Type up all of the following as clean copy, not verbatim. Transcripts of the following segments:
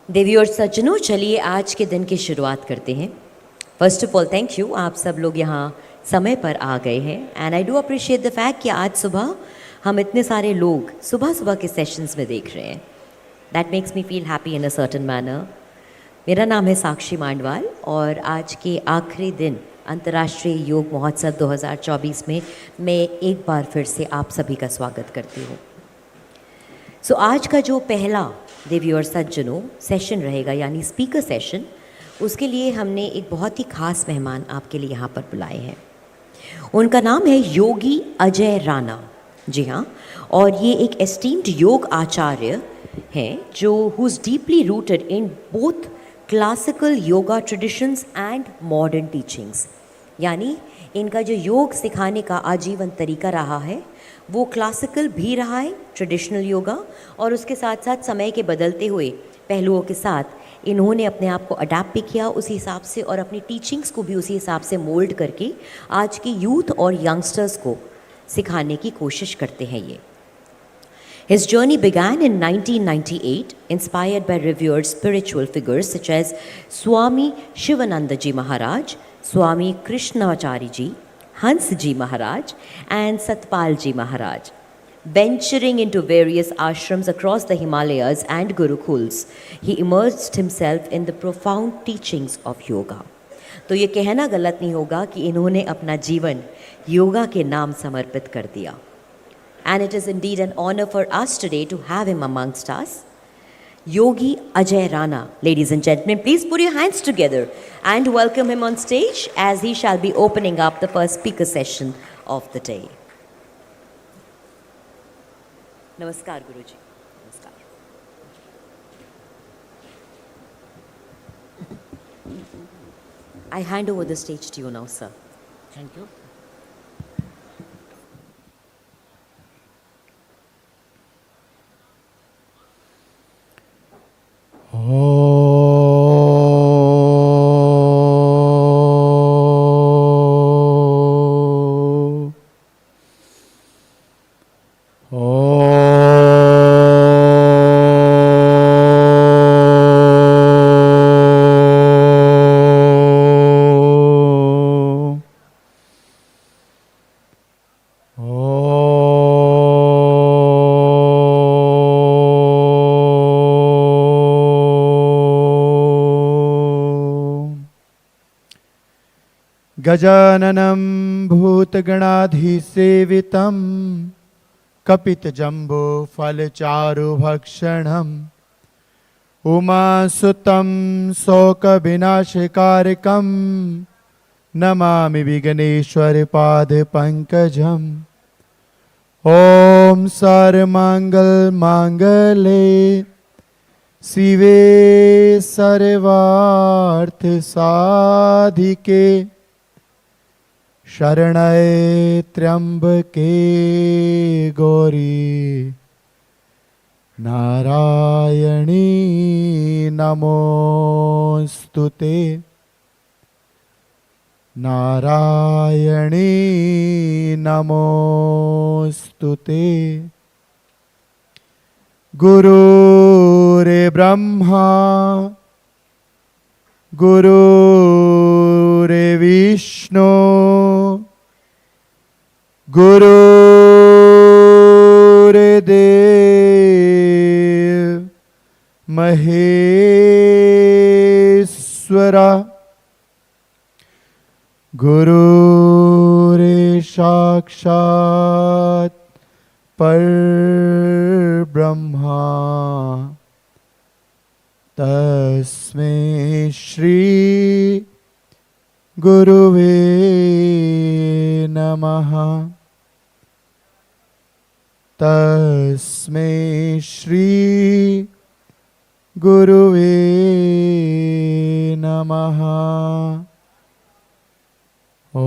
देवी और सज्जनों, चलिए आज के दिन की शुरुआत करते हैं। First of all thank you, आप सब लोग यहाँ समय पर आ गए हैं and I do appreciate the fact कि आज सुबह हम इतने सारे लोग सुबह सुबह के सेशंस में देख रहे हैं। That makes me feel happy in a certain manner. मेरा नाम है साक्षी मांडवाल और आज के आखिरी दिन अंतर्राष्ट्रीय योग महोत्सव 2024 में मैं एक बार फिर से आप सभी का स्वागत करती हूँ। सो आज का जो पहला देवी और सज्जनों सेशन रहेगा यानी स्पीकर सेशन, उसके लिए हमने एक बहुत ही खास मेहमान आपके लिए यहाँ पर बुलाए हैं। उनका नाम है योगी अजय राणा। जी हाँ, और ये एक एस्टीम्ड योग आचार्य हैं जो who is deeply rooted in both classical yoga traditions and modern teachings. यानी इनका जो योग सिखाने का आजीवन तरीका रहा है वो क्लासिकल भी रहा है, ट्रेडिशनल योगा, और उसके साथ साथ समय के बदलते हुए पहलुओं के साथ इन्होंने अपने आप को अडाप्ट भी किया उसी हिसाब से और अपनी टीचिंग्स को भी उसी हिसाब से मोल्ड करके आज की यूथ और यंगस्टर्स को सिखाने की कोशिश करते हैं ये। His journey began in 1998, inspired by revered spiritual figures such as Swami Shivananda Ji Maharaj, Swami Krishnacharya Ji, Hans Ji Maharaj, and Satpal Ji Maharaj. Venturing into various ashrams across the Himalayas and Gurukuls, he immersed himself in the profound teachings of yoga. तो ये कहना गलत नहीं होगा कि इन्होंने अपना जीवन योगा के नाम समर्पित कर दिया। And it is indeed an honor for us today to have him amongst us. Yogi Ajay Rana. Ladies and gentlemen, please put your hands together and welcome him on stage as he shall be opening up the first speaker session of the day. Namaskar, Guruji. Namaskar. I hand over the stage to you now, sir. Thank you. गजाननं भूतगणाधिसेवितं कपितजम्बूफलचारुभक्षणम् उमासुतं शोकविनाशकारकं Namami विघ्नेश्वरपादपङ्कजम्। ॐ सर्वमङ्गलमाङ्गल्ये शिवे सर्वार्थसाधिके शरण्ये त्र्यंबके गौरी नारायणी नमोस्तुते नारायणी नमोस्तुते। गुरुरे ब्रह्मा गुरुरे विष्णु गुरुर्देव महेश्वरा गुरुरे साक्षात् परब्रह्मा तस्मै श्री गुरुवे नमः तस्मै श्री गुरुवे नमः। ॐ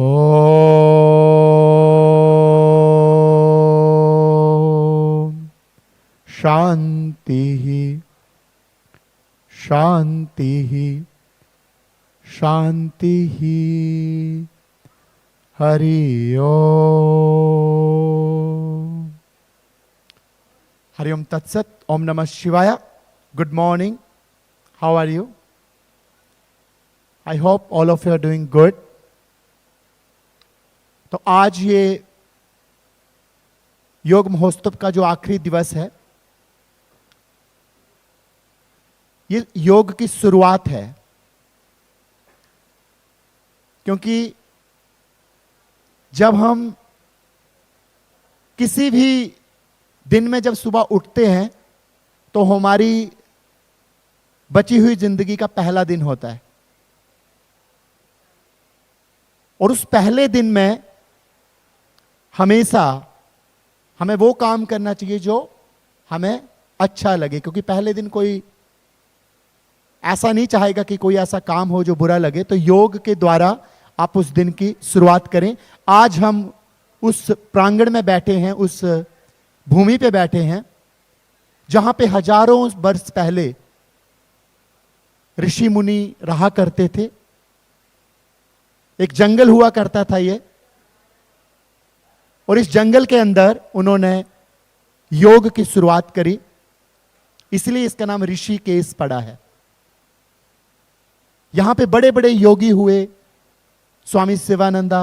शान्तिः शान्तिः शान्तिः। हरि ओम। हरि ओम तत्सत। ओम नमः शिवाय। Good morning, How are you? I hope all of you are doing good. तो आज ये योग महोत्सव का जो आखिरी दिवस है, ये योग की शुरुआत है, क्योंकि जब हम किसी भी दिन में जब सुबह उठते हैं तो हमारी बची हुई जिंदगी का पहला दिन होता है, और उस पहले दिन में हमेशा हमें वो काम करना चाहिए जो हमें अच्छा लगे, क्योंकि पहले दिन कोई ऐसा नहीं चाहेगा कि कोई ऐसा काम हो जो बुरा लगे। तो योग के द्वारा आप उस दिन की शुरुआत करें। आज हम उस प्रांगण में बैठे हैं, उस भूमि पे बैठे हैं जहां पे हजारों वर्ष पहले ऋषि मुनि रहा करते थे। एक जंगल हुआ करता था ये, और इस जंगल के अंदर उन्होंने योग की शुरुआत करी, इसलिए इसका नाम ऋषिकेश पड़ा है। यहां पे बड़े बड़े योगी हुए, स्वामी शिवानंदा,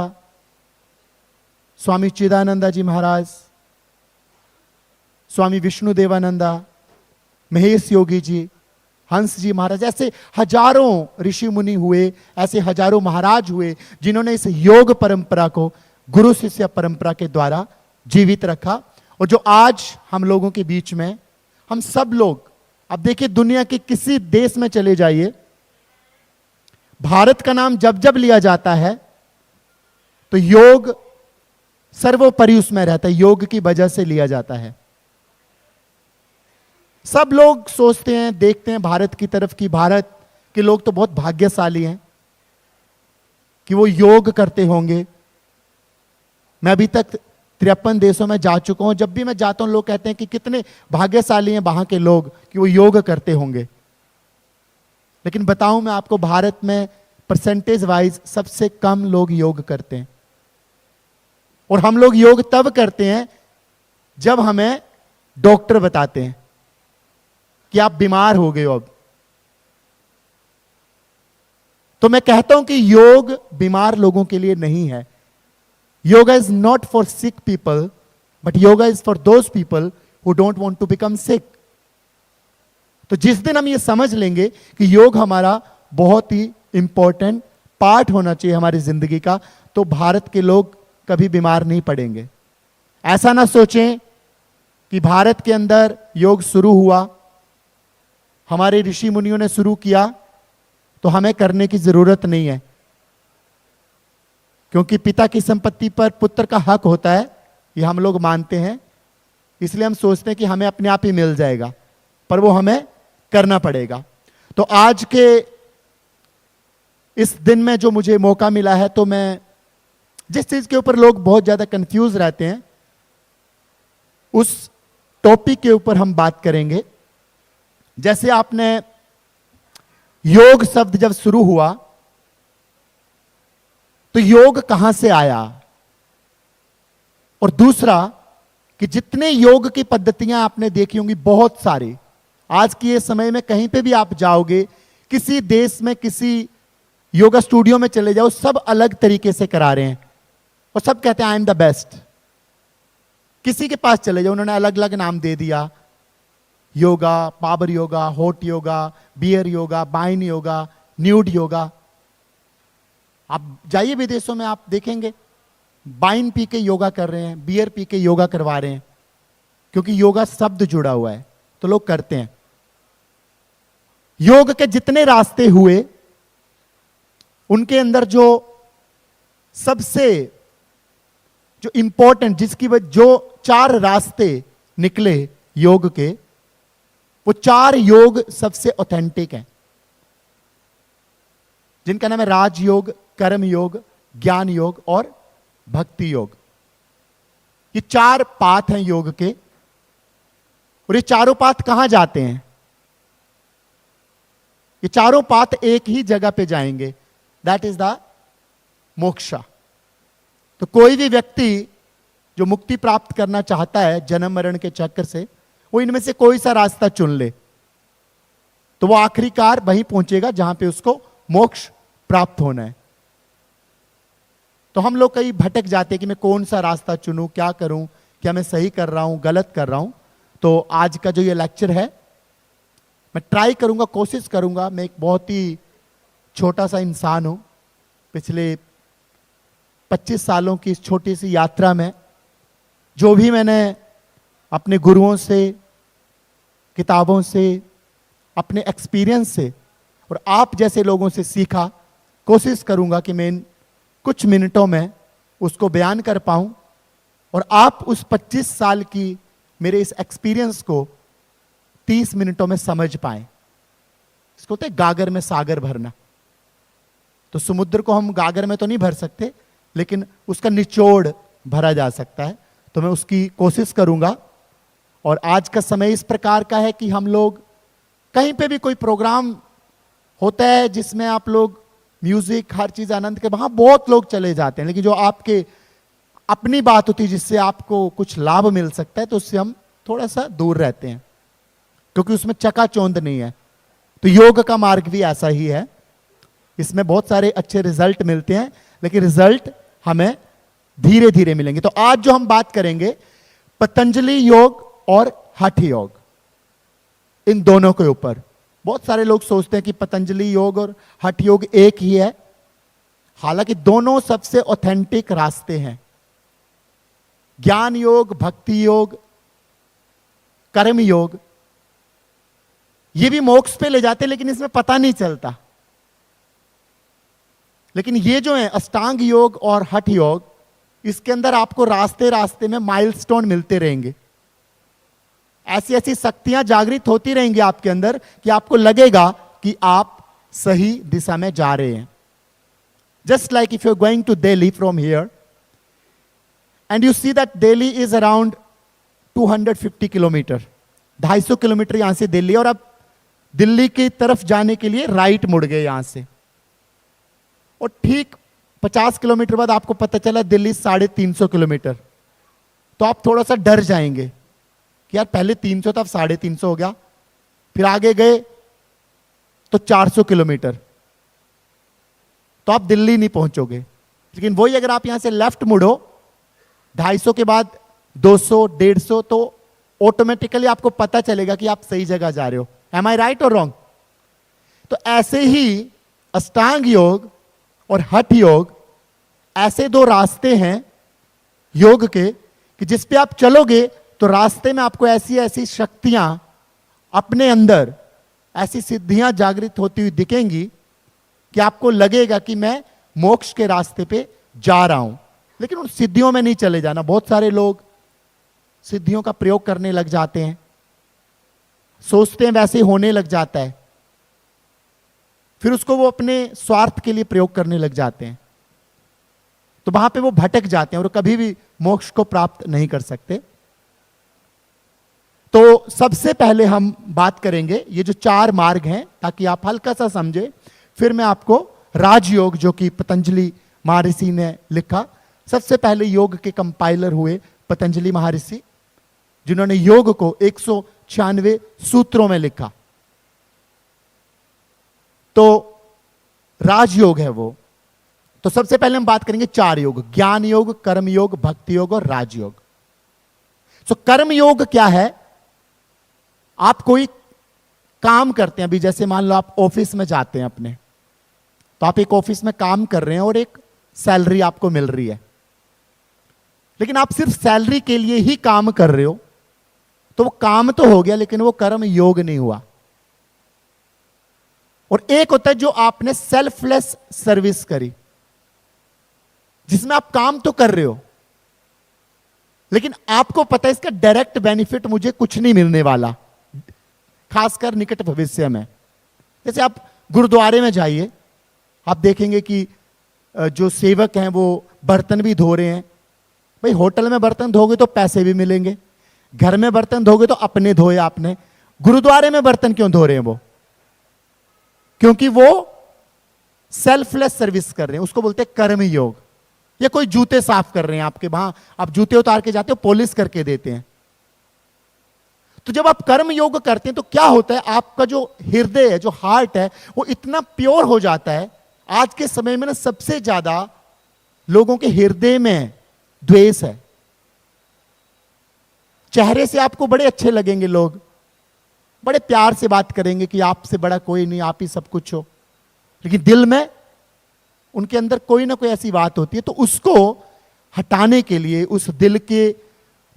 स्वामी चिदानंदा जी महाराज, स्वामी विष्णु देवानंदा, महेश योगी जी, हंस जी महाराज, ऐसे हजारों ऋषि मुनि हुए, ऐसे हजारों महाराज हुए जिन्होंने इस योग परंपरा को गुरु शिष्य परंपरा के द्वारा जीवित रखा। और जो आज हम लोगों के बीच में, हम सब लोग, अब देखिए दुनिया के किसी देश में चले जाइए, भारत का नाम जब जब लिया जाता है तो योग सर्वोपरि उसमें रहता है, योग की वजह से लिया जाता है। सब लोग सोचते हैं, देखते हैं भारत की तरफ कि भारत के लोग तो बहुत भाग्यशाली हैं कि वो योग करते होंगे। मैं अभी तक 53 देशों में जा चुका हूं, जब भी मैं जाता हूं लोग कहते हैं कि कितने भाग्यशाली हैं वहां के लोग कि वो योग करते होंगे। लेकिन बताऊं मैं आपको, भारत में परसेंटेज वाइज सबसे कम लोग योग करते हैं, और हम लोग योग तब करते हैं जब हमें डॉक्टर बताते हैं कि आप बीमार हो गए हो। अब तो मैं कहता हूं कि योग बीमार लोगों के लिए नहीं है। Yoga is not for sick people, but yoga is for those people who don't want to become sick. तो जिस दिन हम ये समझ लेंगे कि योग हमारा बहुत ही इंपॉर्टेंट पार्ट होना चाहिए हमारी जिंदगी का, तो भारत के लोग कभी बीमार नहीं पड़ेंगे। ऐसा ना सोचें कि भारत के अंदर योग शुरू हुआ, हमारे ऋषि मुनियों ने शुरू किया तो हमें करने की जरूरत नहीं है, क्योंकि पिता की संपत्ति पर पुत्र का हक होता है, ये हम लोग मानते हैं। इसलिए हम सोचते हैं कि हमें अपने आप ही मिल जाएगा, पर वो हमें करना पड़ेगा। तो आज के इस दिन में जो मुझे मौका मिला है, तो मैं जिस चीज के ऊपर लोग बहुत ज्यादा कंफ्यूज रहते हैं उस टॉपिक के ऊपर हम बात करेंगे। जैसे आपने योग शब्द जब शुरू हुआ तो योग कहां से आया, और दूसरा कि जितने योग की पद्धतियां आपने देखी होंगी बहुत सारी, आज के ये समय में कहीं पे भी आप जाओगे, किसी देश में किसी योगा स्टूडियो में चले जाओ, सब अलग तरीके से करा रहे हैं और सब कहते हैं आई एम द बेस्ट। किसी के पास चले जाओ, उन्होंने अलग अलग नाम दे दिया, yoga, power yoga, hot yoga, beer yoga, बाइन योगा, न्यूड योगा। आप जाइए विदेशों में, आप देखेंगे बाइन पी के योगा कर रहे हैं, बियर पी के योगा करवा रहे हैं, क्योंकि योगा शब्द जुड़ा हुआ है तो लोग करते हैं। योग के जितने रास्ते हुए उनके अंदर जो सबसे जो इंपॉर्टेंट, जिसकी वजह जो 4 रास्ते निकले योग के, वो 4 योग सबसे ऑथेंटिक हैं, जिनका नाम है राजयोग, कर्म योग, ज्ञान योग और भक्ति योग। ये 4 पाथ हैं योग के, और ये चारों पाथ कहां जाते हैं? ये चारों पाथ एक ही जगह पे जाएंगे, दैट इज द मोक्षा। तो कोई भी व्यक्ति जो मुक्ति प्राप्त करना चाहता है जन्म मरण के चक्र से, वो इनमें से कोई सा रास्ता चुन ले। तो वो आखिरकार वहीं पहुंचेगा जहां पे उसको मोक्ष प्राप्त होना है। तो हम लोग कहीं भटक जाते हैं कि मैं कौन सा रास्ता चुनूं, क्या करूं, क्या मैं सही कर रहा हूं, गलत कर रहा हूं। तो आज का जो ये लेक्चर है, मैं ट्राई करूंगा, कोशिश करूंगा। मैं एक बहुत ही छोटा सा इंसान हूं। पिछले 25 सालों की इस छोटी सी यात्रा में जो भी मैंने अपने गुरुओं से, किताबों से, अपने एक्सपीरियंस से और आप जैसे लोगों से सीखा, कोशिश करूंगा कि मैं इन कुछ मिनटों में उसको बयान कर पाऊं और आप उस 25 साल की मेरे इस एक्सपीरियंस को 30 मिनटों में समझ पाएं। इसको होता है गागर में सागर भरना। तो समुद्र को हम गागर में तो नहीं भर सकते, लेकिन उसका निचोड़ भरा जा सकता है। तो मैं उसकी कोशिश करूंगा। और आज का समय इस प्रकार का है कि हम लोग कहीं पे भी कोई प्रोग्राम होता है जिसमें आप लोग म्यूजिक, हर चीज आनंद के, वहां बहुत लोग चले जाते हैं, लेकिन जो आपके अपनी बात होती है जिससे आपको कुछ लाभ मिल सकता है, तो उससे हम थोड़ा सा दूर रहते हैं, क्योंकि उसमें चकाचौंध नहीं है। तो योग का मार्ग भी ऐसा ही है। इसमें बहुत सारे अच्छे रिजल्ट मिलते हैं, लेकिन रिजल्ट हमें धीरे धीरे मिलेंगे। तो आज जो हम बात करेंगे पतंजलि योग और हठ योग, इन दोनों के ऊपर। बहुत सारे लोग सोचते हैं कि पतंजलि योग और हठ योग एक ही है, हालांकि दोनों सबसे ऑथेंटिक रास्ते हैं। ज्ञान योग, भक्ति योग, कर्म योग, ये भी मोक्ष पे ले जाते हैं, लेकिन इसमें पता नहीं चलता। लेकिन ये जो है अष्टांग योग और हठ योग, इसके अंदर आपको रास्ते रास्ते में माइलस्टोन मिलते रहेंगे। ऐसी ऐसी शक्तियां जागृत होती रहेंगी आपके अंदर कि आपको लगेगा कि आप सही दिशा में जा रहे हैं। Just like if you are going to Delhi from here and you see that Delhi is around 250 kilometre, 250 kilometre यहां से दिल्ली, और अब दिल्ली की तरफ जाने के लिए राइट मुड़ गए यहां से, और ठीक 50 किलोमीटर बाद आपको पता चला दिल्ली 350 किलोमीटर। तो आप थोड़ा सा डर जाएंगे कि यार पहले 300 था, अब 350 हो गया। फिर आगे गए तो 400 किलोमीटर, तो आप दिल्ली नहीं पहुंचोगे। लेकिन वही अगर आप यहां से लेफ्ट मुड़ो 250 के बाद 200, 150, तो ऑटोमेटिकली आपको पता चलेगा कि आप सही जगह जा रहे हो। एम आई राइट और रॉन्ग? तो ऐसे ही अष्टांग योग और हठ योग ऐसे दो रास्ते हैं योग के कि जिस पे आप चलोगे तो रास्ते में आपको ऐसी ऐसी शक्तियां अपने अंदर, ऐसी सिद्धियां जागृत होती हुई दिखेंगी कि आपको लगेगा कि मैं मोक्ष के रास्ते पे जा रहा हूं। लेकिन उन सिद्धियों में नहीं चले जाना। बहुत सारे लोग सिद्धियों का प्रयोग करने लग जाते हैं, सोचते हैं वैसे होने लग जाता है, फिर उसको वो अपने स्वार्थ के लिए प्रयोग करने लग जाते हैं। तो वहां पे वो भटक जाते हैं और कभी भी मोक्ष को प्राप्त नहीं कर सकते। तो सबसे पहले हम बात करेंगे ये जो 4 मार्ग हैं, ताकि आप हल्का सा समझे। फिर मैं आपको राजयोग, जो कि पतंजलि महर्षि ने लिखा, सबसे पहले योग के कंपाइलर हुए पतंजलि महर्षि, जिन्होंने योग को 196 सूत्रों में लिखा। तो राजयोग है वो। तो सबसे पहले हम बात करेंगे 4 योग: ज्ञान योग, कर्म योग, भक्ति योग और राजयोग। तो कर्म योग क्या है? आप कोई काम करते हैं, अभी जैसे मान लो आप ऑफिस में जाते हैं अपने, तो आप एक ऑफिस में काम कर रहे हैं और एक सैलरी आपको मिल रही है, लेकिन आप सिर्फ सैलरी के लिए ही काम कर रहे हो, तो वो काम तो हो गया लेकिन वो कर्म योग नहीं हुआ। और एक होता है जो आपने सेल्फलेस सर्विस करी, जिसमें आप काम तो कर रहे हो लेकिन आपको पता है इसका डायरेक्ट बेनिफिट मुझे कुछ नहीं मिलने वाला, खासकर निकट भविष्य में। जैसे आप गुरुद्वारे में जाइए, आप देखेंगे कि जो सेवक हैं वो बर्तन भी धो रहे हैं। भाई होटल में बर्तन धोगे तो पैसे भी मिलेंगे, घर में बर्तन धोगे तो अपने धोए आपने। गुरुद्वारे में बर्तन क्यों धो रहे हैं वो? क्योंकि वो सेल्फलेस सर्विस कर रहे हैं, उसको बोलते हैं कर्म योग। या कोई जूते साफ कर रहे हैं आपके, वहां आप जूते उतार के जाते हो, पॉलिश करके देते हैं, तो जब आप कर्म योग करते हैं तो क्या होता है, आपका जो हृदय है, जो हार्ट है, वो इतना प्योर हो जाता है। आज के समय में ना सबसे ज्यादा लोगों के हृदय में द्वेष है। चेहरे से आपको बड़े अच्छे लगेंगे लोग, बड़े प्यार से बात करेंगे कि आपसे बड़ा कोई नहीं, आप ही सब कुछ हो, लेकिन दिल में उनके अंदर कोई ना कोई ऐसी बात होती है। तो उसको हटाने के लिए, उस दिल के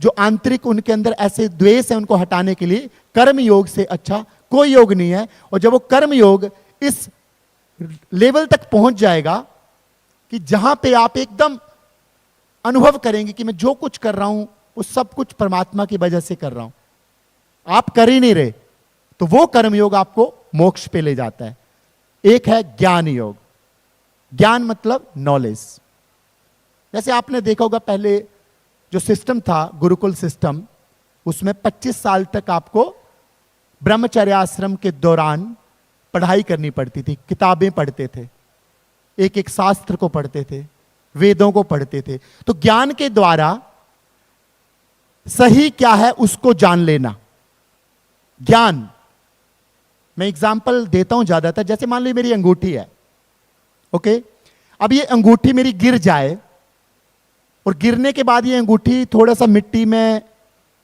जो आंतरिक उनके अंदर ऐसे द्वेष है, उनको हटाने के लिए कर्म योग से अच्छा कोई योग नहीं है। और जब वो कर्म योग इस लेवल तक पहुंच जाएगा कि जहां पे आप एकदम अनुभव करेंगे कि मैं जो कुछ कर रहा हूं वो सब कुछ परमात्मा की वजह से कर रहा हूं, आप कर ही नहीं रहे, तो वो कर्म योग आपको मोक्ष पे ले जाता है। एक है ज्ञान योग। ज्ञान मतलब नॉलेज। जैसे आपने देखा होगा पहले जो सिस्टम था, गुरुकुल सिस्टम, उसमें 25 साल तक आपको ब्रह्मचर्य आश्रम के दौरान पढ़ाई करनी पड़ती थी, किताबें पढ़ते थे, एक एक शास्त्र को पढ़ते थे, वेदों को पढ़ते थे। तो ज्ञान के द्वारा सही क्या है उसको जान लेना। ज्ञान, मैं एग्जाम्पल देता हूं ज्यादातर, जैसे मान लो मेरी अंगूठी है, ओके, अब ये अंगूठी मेरी गिर जाए और गिरने के बाद ये अंगूठी थोड़ा सा मिट्टी में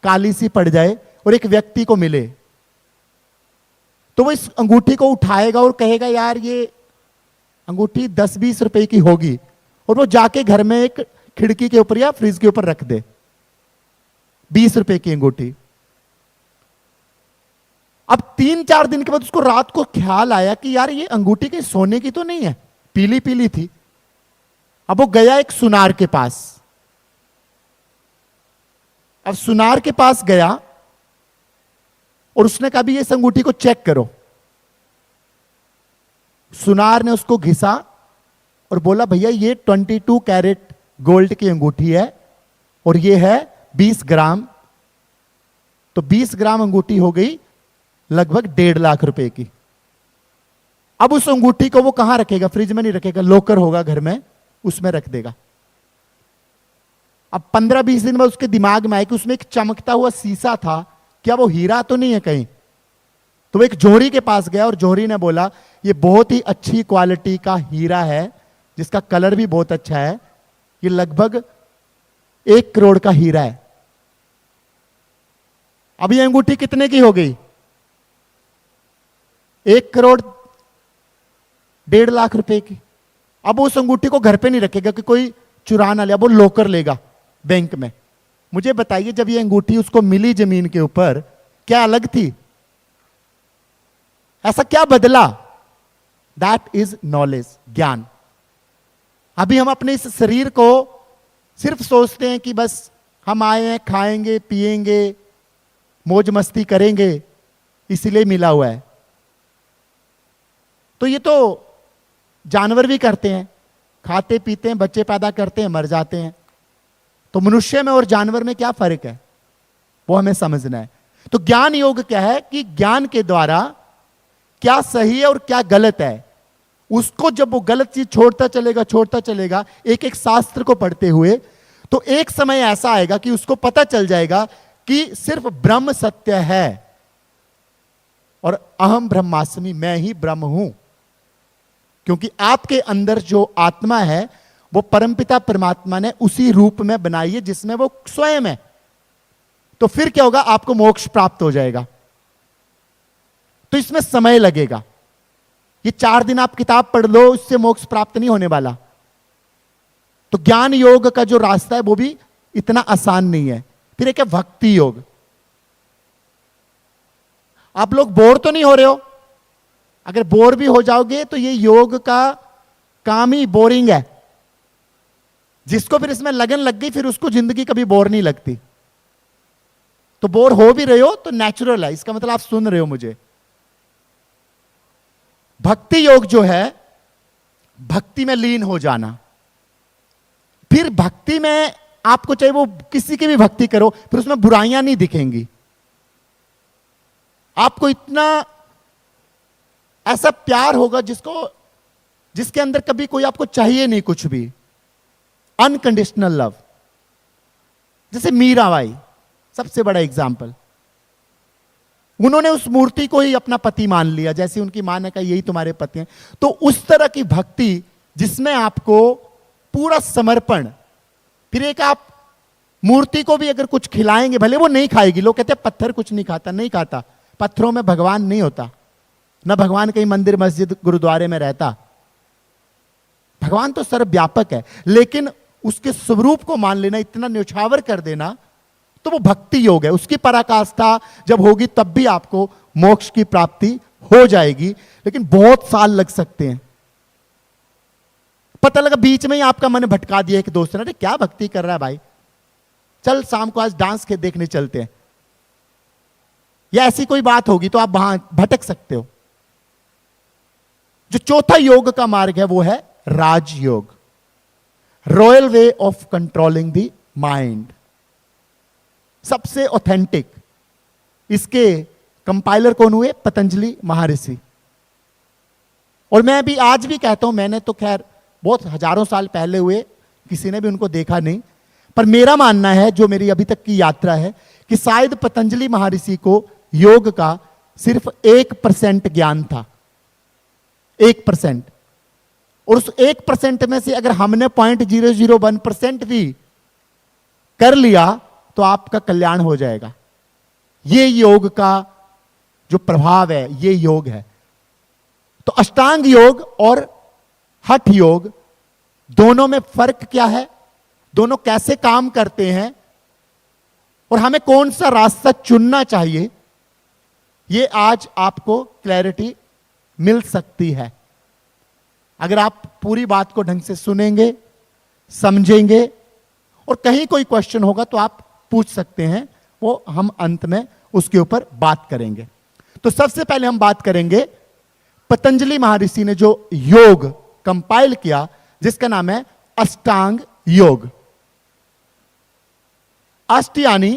काली सी पड़ जाए और एक व्यक्ति को मिले, तो वो इस अंगूठी को उठाएगा और कहेगा यार ये अंगूठी 10-20 रुपए की होगी, और वो जाके घर में एक खिड़की के ऊपर या फ्रिज के ऊपर रख दे, 20 रुपए की अंगूठी। अब 3-4 दिन के बाद उसको रात को ख्याल आया कि यार ये अंगूठी कहीं सोने की तो नहीं है, पीली पीली थी। अब वो गया एक सुनार के पास। अब सुनार के पास गया और उसने कहा भी इस अंगूठी को चेक करो। सुनार ने उसको घिसा और बोला भैया ये 22 कैरेट गोल्ड की अंगूठी है और ये है 20 ग्राम, तो 20 ग्राम अंगूठी हो गई लगभग 1.5 लाख रुपए की। अब उस अंगूठी को वो कहां रखेगा? फ्रिज में नहीं रखेगा, लॉकर होगा घर में, उसमें रख देगा। अब 15-20 दिन बाद उसके दिमाग में आया कि उसमें एक चमकता हुआ शीशा था, क्या वो हीरा तो नहीं है कहीं? तो वो एक जोहरी के पास गया और जोहरी ने बोला ये बहुत ही अच्छी क्वालिटी का हीरा है जिसका कलर भी बहुत अच्छा है, ये लगभग 1 करोड़ का हीरा है। अब ये अंगूठी कितने की हो गई? 1 करोड़ 1.5 लाख रुपए की। अब उस अंगूठी को घर पे नहीं रखेगा कि कोई चुरा ना ले, वो लॉकर लेगा बैंक में। मुझे बताइए जब ये अंगूठी उसको मिली जमीन के ऊपर, क्या अलग थी? ऐसा क्या बदला? दैट इज नॉलेज, ज्ञान। अभी हम अपने इस शरीर को सिर्फ सोचते हैं कि बस हम आए हैं, खाएंगे पिएंगे मौज मस्ती करेंगे, इसलिए मिला हुआ है। तो ये तो जानवर भी करते हैं, खाते पीते हैं, बच्चे पैदा करते हैं, मर जाते हैं। तो मनुष्य में और जानवर में क्या फर्क है वो हमें समझना है। तो ज्ञान योग क्या है कि ज्ञान के द्वारा क्या सही है और क्या गलत है, उसको जब वो गलत चीज छोड़ता चलेगा एक एक शास्त्र को पढ़ते हुए, तो एक समय ऐसा आएगा कि उसको पता चल जाएगा कि सिर्फ ब्रह्म सत्य है और अहम ब्रह्मास्मि, मैं ही ब्रह्म हूं। क्योंकि आपके अंदर जो आत्मा है वो परमपिता परमात्मा ने उसी रूप में बनाई है जिसमें वो स्वयं है। तो फिर क्या होगा? आपको मोक्ष प्राप्त हो जाएगा। तो इसमें समय लगेगा। ये 4 दिन आप किताब पढ़ लो, इससे मोक्ष प्राप्त नहीं होने वाला। तो ज्ञान योग का जो रास्ता है वो भी इतना आसान नहीं है। फिर एक है भक्ति योग। आप लोग बोर तो नहीं हो रहे हो? अगर बोर भी हो जाओगे तो ये योग का काम ही बोरिंग है। जिसको फिर इसमें लगन लग गई फिर उसको जिंदगी कभी बोर नहीं लगती। तो बोर हो भी रहे हो तो नेचुरल है, इसका मतलब आप सुन रहे हो मुझे। भक्ति योग जो है, भक्ति में लीन हो जाना। फिर भक्ति में आपको चाहे वो किसी की भी भक्ति करो, फिर उसमें बुराइयां नहीं दिखेंगी। आपको इतना ऐसा प्यार होगा जिसके अंदर कभी कोई आपको चाहिए नहीं कुछ भी, अनकंडीशनल लव। जैसे मीराबाई सबसे बड़ा एग्जाम्पल। उन्होंने उस मूर्ति को ही अपना पति मान लिया, जैसे उनकी मां ने कहा यही तुम्हारे पति हैं। तो उस तरह की भक्ति जिसमें आपको पूरा समर्पण, फिर एक आप मूर्ति को भी अगर कुछ खिलाएंगे, भले वो नहीं खाएगी, लोग कहते हैं पत्थर कुछ नहीं खाता, नहीं खाता, पत्थरों में भगवान नहीं होता, ना भगवान कहीं मंदिर मस्जिद गुरुद्वारे में रहता। भगवान तो सर्वव्यापक है, लेकिन उसके स्वरूप को मान लेना, इतना न्यौछावर कर देना, तो वो भक्ति योग है। उसकी पराकाष्ठा जब होगी तब भी आपको मोक्ष की प्राप्ति हो जाएगी, लेकिन बहुत साल लग सकते हैं। पता लगा बीच में ही आपका मन भटका दिया एक दोस्त ने, अरे क्या भक्ति कर रहा है भाई, चल शाम को आज डांस के देखने चलते हैं, या ऐसी कोई बात होगी तो आप वहां भटक सकते हो। जो चौथा योग का मार्ग है वो है Rajyoga, royal way of controlling the mind. सबसे ऑथेंटिक, इसके कंपाइलर कौन हुए? पतंजलि महर्षि। और मैं भी आज भी कहता हूं, मैंने तो खैर बहुत हजारों साल पहले हुए, किसी ने भी उनको देखा नहीं, पर मेरा मानना है, जो मेरी अभी तक की यात्रा है, कि शायद पतंजलि महर्षि को योग का सिर्फ 1% ज्ञान था, 1%। और उस 1% में से अगर हमने 0.001% भी कर लिया तो आपका कल्याण हो जाएगा। ये योग का जो प्रभाव है, ये योग है। तो अष्टांग योग और हठ योग दोनों में फर्क क्या है, दोनों कैसे काम करते हैं, और हमें कौन सा रास्ता चुनना चाहिए, ये आज आपको क्लैरिटी मिल सकती है अगर आप पूरी बात को ढंग से सुनेंगे, समझेंगे। और कहीं कोई क्वेश्चन होगा तो आप पूछ सकते हैं, वो हम अंत में उसके ऊपर बात करेंगे। तो सबसे पहले हम बात करेंगे पतंजलि महर्षि ने जो योग कंपाइल किया, जिसका नाम है अष्टांग योग। अष्ट यानी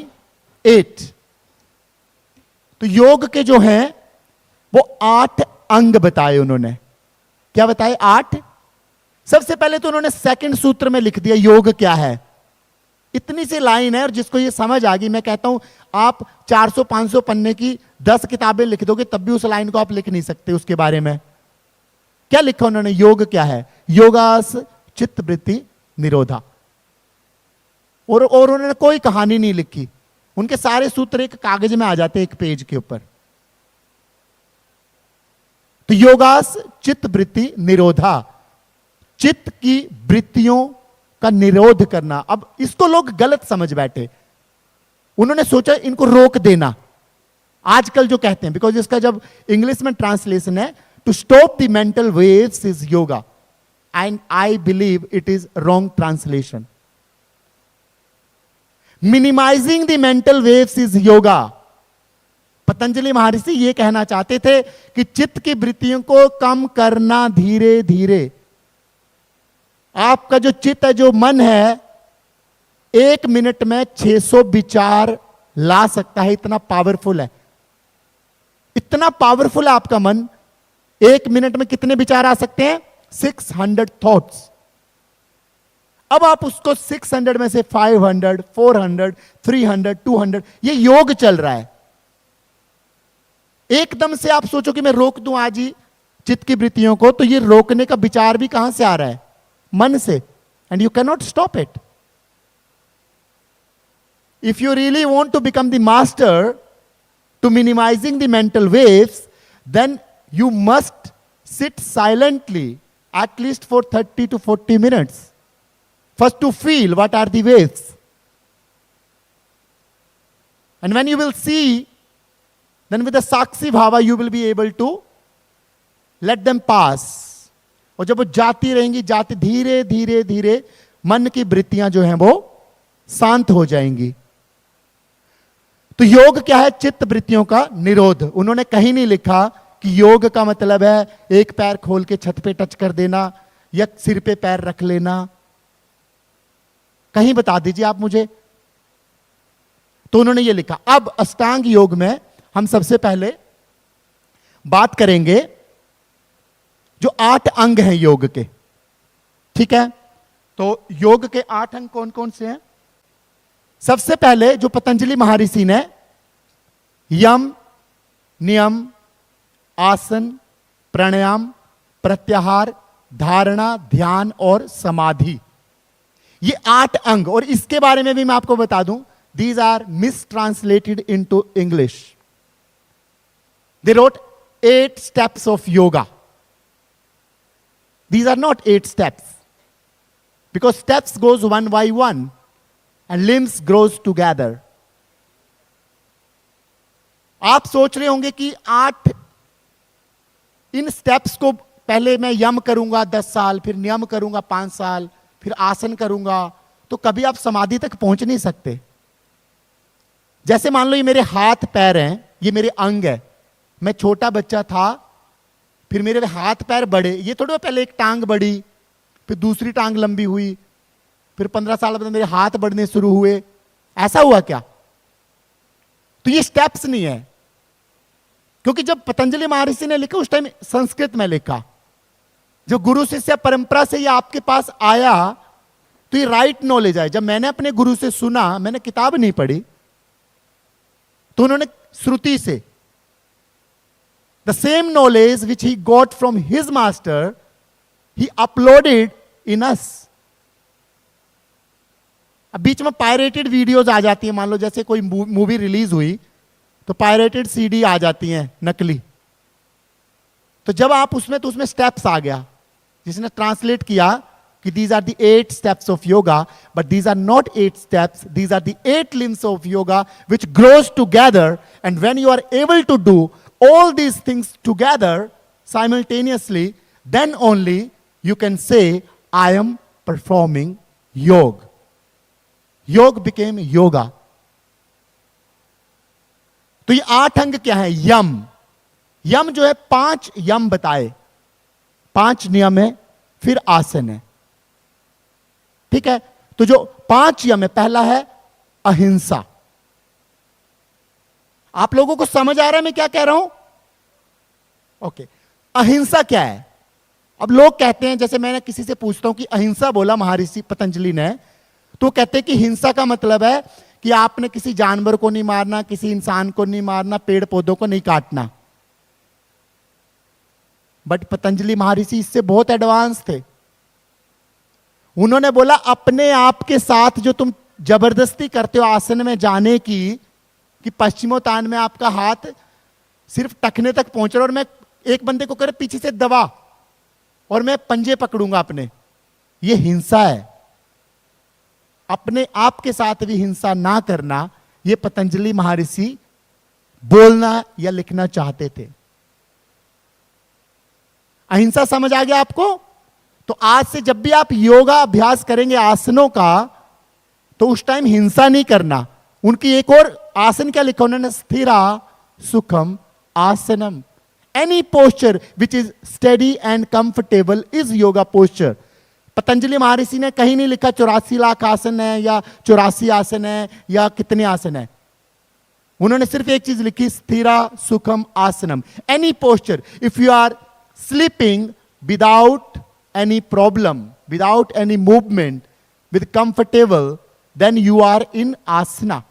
8। तो योग के जो हैं वो 8 अंग बताए उन्होंने। क्या बताए? 8। सबसे पहले तो उन्होंने सेकंड सूत्र में लिख दिया योग क्या है। इतनी सी लाइन है, और जिसको ये समझ आ गई, मैं कहता हूं आप 400-500 पन्ने की 10 किताबें लिख दोगे तब भी उस लाइन को आप लिख नहीं सकते उसके बारे में। क्या लिखा उन्होंने? योग क्या है? योगास चित्त वृत्ति निरोधा। और उन्होंने कोई कहानी नहीं लिखी, उनके सारे सूत्र एक कागज में आ जाते, एक पेज के ऊपर। तो योगास चित्त वृत्ति निरोधा, चित्त की वृत्तियों का निरोध करना। अब इसको लोग गलत समझ बैठे, उन्होंने सोचा इनको रोक देना, आजकल जो कहते हैं, बिकॉज इसका जब इंग्लिश में ट्रांसलेशन है, to stop the mental waves is yoga, and I believe it is wrong translation. Minimising the mental waves is yoga. Patanjali Maharshi ये कहना चाहते थे कि चित्त की वृत्तियों को कम करना धीरे धीरे। आपका जो चित्त है, जो मन है, 1 मिनट में 600 विचार ला सकता है, इतना पावरफुल है। इतना पावरफुल है आपका मन। 1 मिनट में कितने विचार आ सकते हैं? 600 थॉट्स। अब आप उसको 600 में से 500, 400, 300, 200, ये योग चल रहा है। एकदम से आप सोचो कि मैं रोक दूं आज ही चित्त की वृत्तियों को, तो ये रोकने का विचार भी कहां से आ रहा है? मन से। And you can not stop it. If you really want to become the master to minimising the mental waves, then you must sit silently at least for 30 to 40 minutes first to feel what are the waves, and when you will see, then with the sakshi bhava you will be able to let them pass. और जब वो जाती रहेंगी, जाती धीरे धीरे धीरे मन की वृत्तियां जो हैं वो शांत हो जाएंगी। तो योग क्या है? चित्त वृत्तियों का निरोध। उन्होंने कहीं नहीं लिखा कि योग का मतलब है एक पैर खोल के छत पे टच कर देना या सिर पे पैर रख लेना। कहीं बता दीजिए आप मुझे। तो उन्होंने ये लिखा। अब अष्टांग योग में हम सबसे पहले बात करेंगे जो 8 अंग हैं योग के। ठीक है? तो योग के 8 अंग कौन कौन से हैं? सबसे पहले जो पतंजलि महर्षि ने यम, नियम, आसन, प्राणायाम, प्रत्याहार, धारणा, ध्यान और समाधि। ये 8 अंग, और इसके बारे में भी मैं आपको बता दूं, these are mistranslated into English. They wrote 8 steps of yoga. These are not 8 steps, because steps goes one by one and limbs grows together. आप सोच रहे होंगे कि 8 इन स्टेप्स को पहले मैं यम करूंगा 10 साल, फिर नियम करूंगा 5 साल, फिर आसन करूंगा, तो कभी आप समाधि तक पहुंच नहीं सकते। जैसे मान लो ये मेरे हाथ पैर हैं, ये मेरे अंग है। मैं छोटा बच्चा था, फिर मेरे हाथ पैर बढ़े, ये थोड़ा पहले एक टांग बढ़ी, फिर दूसरी टांग लंबी हुई, फिर 15 साल बाद मेरे हाथ बढ़ने शुरू हुए। ऐसा हुआ क्या? तो ये स्टेप्स नहीं है, क्योंकि जब पतंजलि महर्षि ने लिखा उस टाइम संस्कृत में लिखा। जो गुरु शिष्य परंपरा से ये आपके पास आया, तो ये राइट नॉलेज है। जब मैंने अपने गुरु से सुना, मैंने किताब नहीं पढ़ी, तो उन्होंने श्रुति से the same knowledge which he got from his master, he uploaded in us. अब बीच में पायरेटेड वीडियोस आ जाती हैं, मान लो जैसे कोई मूवी रिलीज हुई तो पायरेटेड सीडी आ जाती हैं नकली। तो जब आप उसमें, तो उसमें स्टेप्स आ गया, जिसने ट्रांसलेट किया कि these are the 8 steps of yoga, but these are not 8 steps, these are the 8 limbs of yoga which grows together, and when you are able to do all these things together simultaneously, then only you can say, I am performing yoga. Yoga became yoga. तो ये 8 अंग क्या है? यम। यम जो है 5 यम बताए, 5 नियम है, फिर आसन है। ठीक है? तो जो 5 यम है, पहला है अहिंसा। आप लोगों को समझ आ रहा है मैं क्या कह रहा हूं? ओके। अहिंसा क्या है? अब लोग कहते हैं, जैसे मैंने किसी से पूछता हूं कि अहिंसा बोला महर्षि पतंजलि ने, तो कहते हैं कि हिंसा का मतलब है कि आपने किसी जानवर को नहीं मारना, किसी इंसान को नहीं मारना, पेड़ पौधों को नहीं काटना। बट पतंजलि महर्षि इससे बहुत एडवांस थे। उन्होंने बोला अपने आप के साथ जो तुम जबरदस्ती करते हो आसन में जाने की, कि पश्चिमोत्तान में आपका हाथ सिर्फ टखने तक पहुंच रहा और मैं एक बंदे को करे पीछे से दबा और मैं पंजे पकड़ूंगा अपने, ये हिंसा है। अपने आप के साथ भी हिंसा ना करना, ये पतंजलि महर्षि बोलना या लिखना चाहते थे। अहिंसा समझ आ गया आपको? तो आज से जब भी आप योगा अभ्यास करेंगे आसनों का, तो उस टाइम हिंसा नहीं करना। उनकी एक और आसन क्या लिखा उन्होंने? स्थिरा सुखम आसनम। Any posture which is steady and comfortable is yoga posture. Patanjali महर्षि ने कहीं नहीं लिखा 84 लाख आसन है या 84 आसन है या कितने आसन है। उन्होंने सिर्फ एक चीज लिखी, स्थिरा सुखम आसनम। Any posture, if you are sleeping without any problem, without any movement, with comfortable, then you are in asana.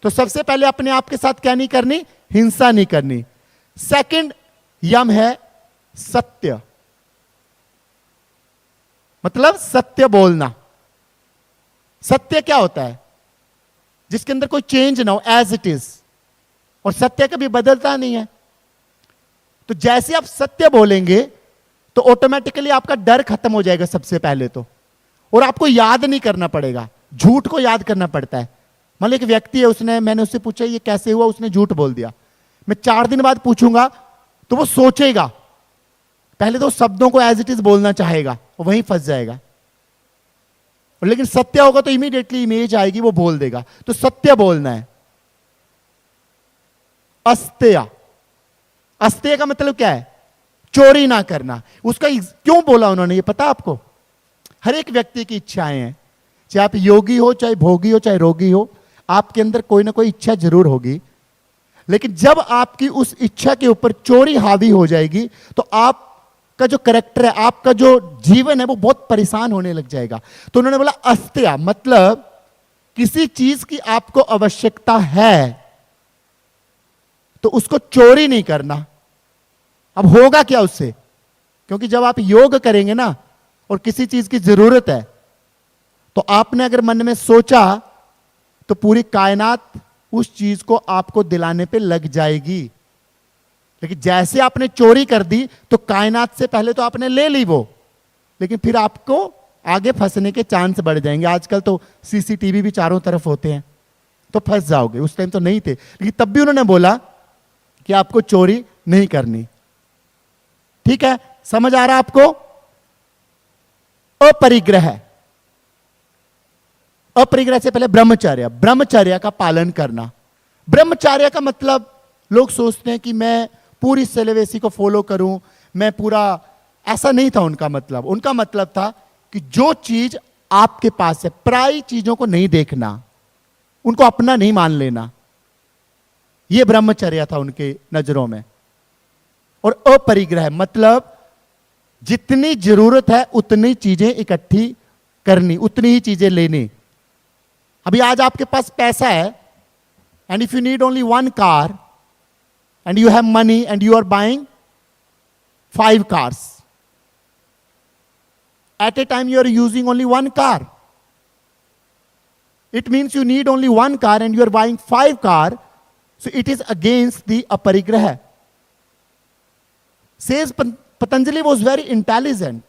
तो सबसे पहले अपने आप के साथ क्या नहीं करनी? हिंसा नहीं करनी। सेकंड यम है सत्य, मतलब सत्य बोलना। सत्य क्या होता है? जिसके अंदर कोई चेंज ना हो, एज इट इज। और सत्य कभी बदलता नहीं है। तो जैसे आप सत्य बोलेंगे तो ऑटोमेटिकली आपका डर खत्म हो जाएगा सबसे पहले तो, और आपको याद नहीं करना पड़ेगा। झूठ को याद करना पड़ता है। मान लो एक व्यक्ति है, उसने, मैंने उससे पूछा ये कैसे हुआ, उसने झूठ बोल दिया। मैं 4 दिन बाद पूछूंगा तो वो सोचेगा, पहले तो शब्दों को एज इट इज बोलना चाहेगा और वहीं फंस जाएगा। और लेकिन सत्य होगा तो इमीडिएटली इमेज आएगी, वो बोल देगा। तो सत्य बोलना है। अस्तेय, अस्तेय का मतलब क्या है? चोरी ना करना। उसका क्यों बोला उन्होंने, ये पता आपको? हर एक व्यक्ति की इच्छाएं हैं, चाहे आप योगी हो, चाहे भोगी हो, चाहे रोगी हो, आपके अंदर कोई ना कोई इच्छा जरूर होगी। लेकिन जब आपकी उस इच्छा के ऊपर चोरी हावी हो जाएगी तो आपका जो कैरेक्टर है, आपका जो जीवन है, वो बहुत परेशान होने लग जाएगा। तो उन्होंने बोला अस्तेय, मतलब किसी चीज की आपको आवश्यकता है तो उसको चोरी नहीं करना। अब होगा क्या उससे? क्योंकि जब आप योग करेंगे ना और किसी चीज की जरूरत है, तो आपने अगर मन में सोचा तो पूरी कायनात उस चीज को आपको दिलाने पे लग जाएगी। लेकिन जैसे आपने चोरी कर दी तो कायनात से पहले तो आपने ले ली वो, लेकिन फिर आपको आगे फंसने के चांस बढ़ जाएंगे। आजकल तो सीसीटीवी भी चारों तरफ होते हैं, तो फंस जाओगे। उस टाइम तो नहीं थे, लेकिन तब भी उन्होंने बोला कि आपको चोरी नहीं करनी। ठीक है, समझ आ रहा आपको? अपरिग्रह, अपरिग्रह से पहले ब्रह्मचर्य, ब्रह्मचर्य का पालन करना। ब्रह्मचर्य का मतलब लोग सोचते हैं कि मैं पूरी सिलेबस को फॉलो करूं, मैं पूरा, ऐसा नहीं था उनका मतलब। उनका मतलब था कि जो चीज आपके पास है, पराई चीजों को नहीं देखना, उनको अपना नहीं मान लेना। यह ब्रह्मचर्य था उनके नजरों में। और अपरिग्रह मतलब जितनी जरूरत है उतनी चीजें इकट्ठी करनी, उतनी ही चीजें लेनी। अभी आज आपके पास पैसा है, and if you need only one car and you have money and you are buying 5 cars. At a time you are using only one car. It means you need only one car and you are buying 5 cars. So it is against the aparigraha. Says Patanjali was very intelligent.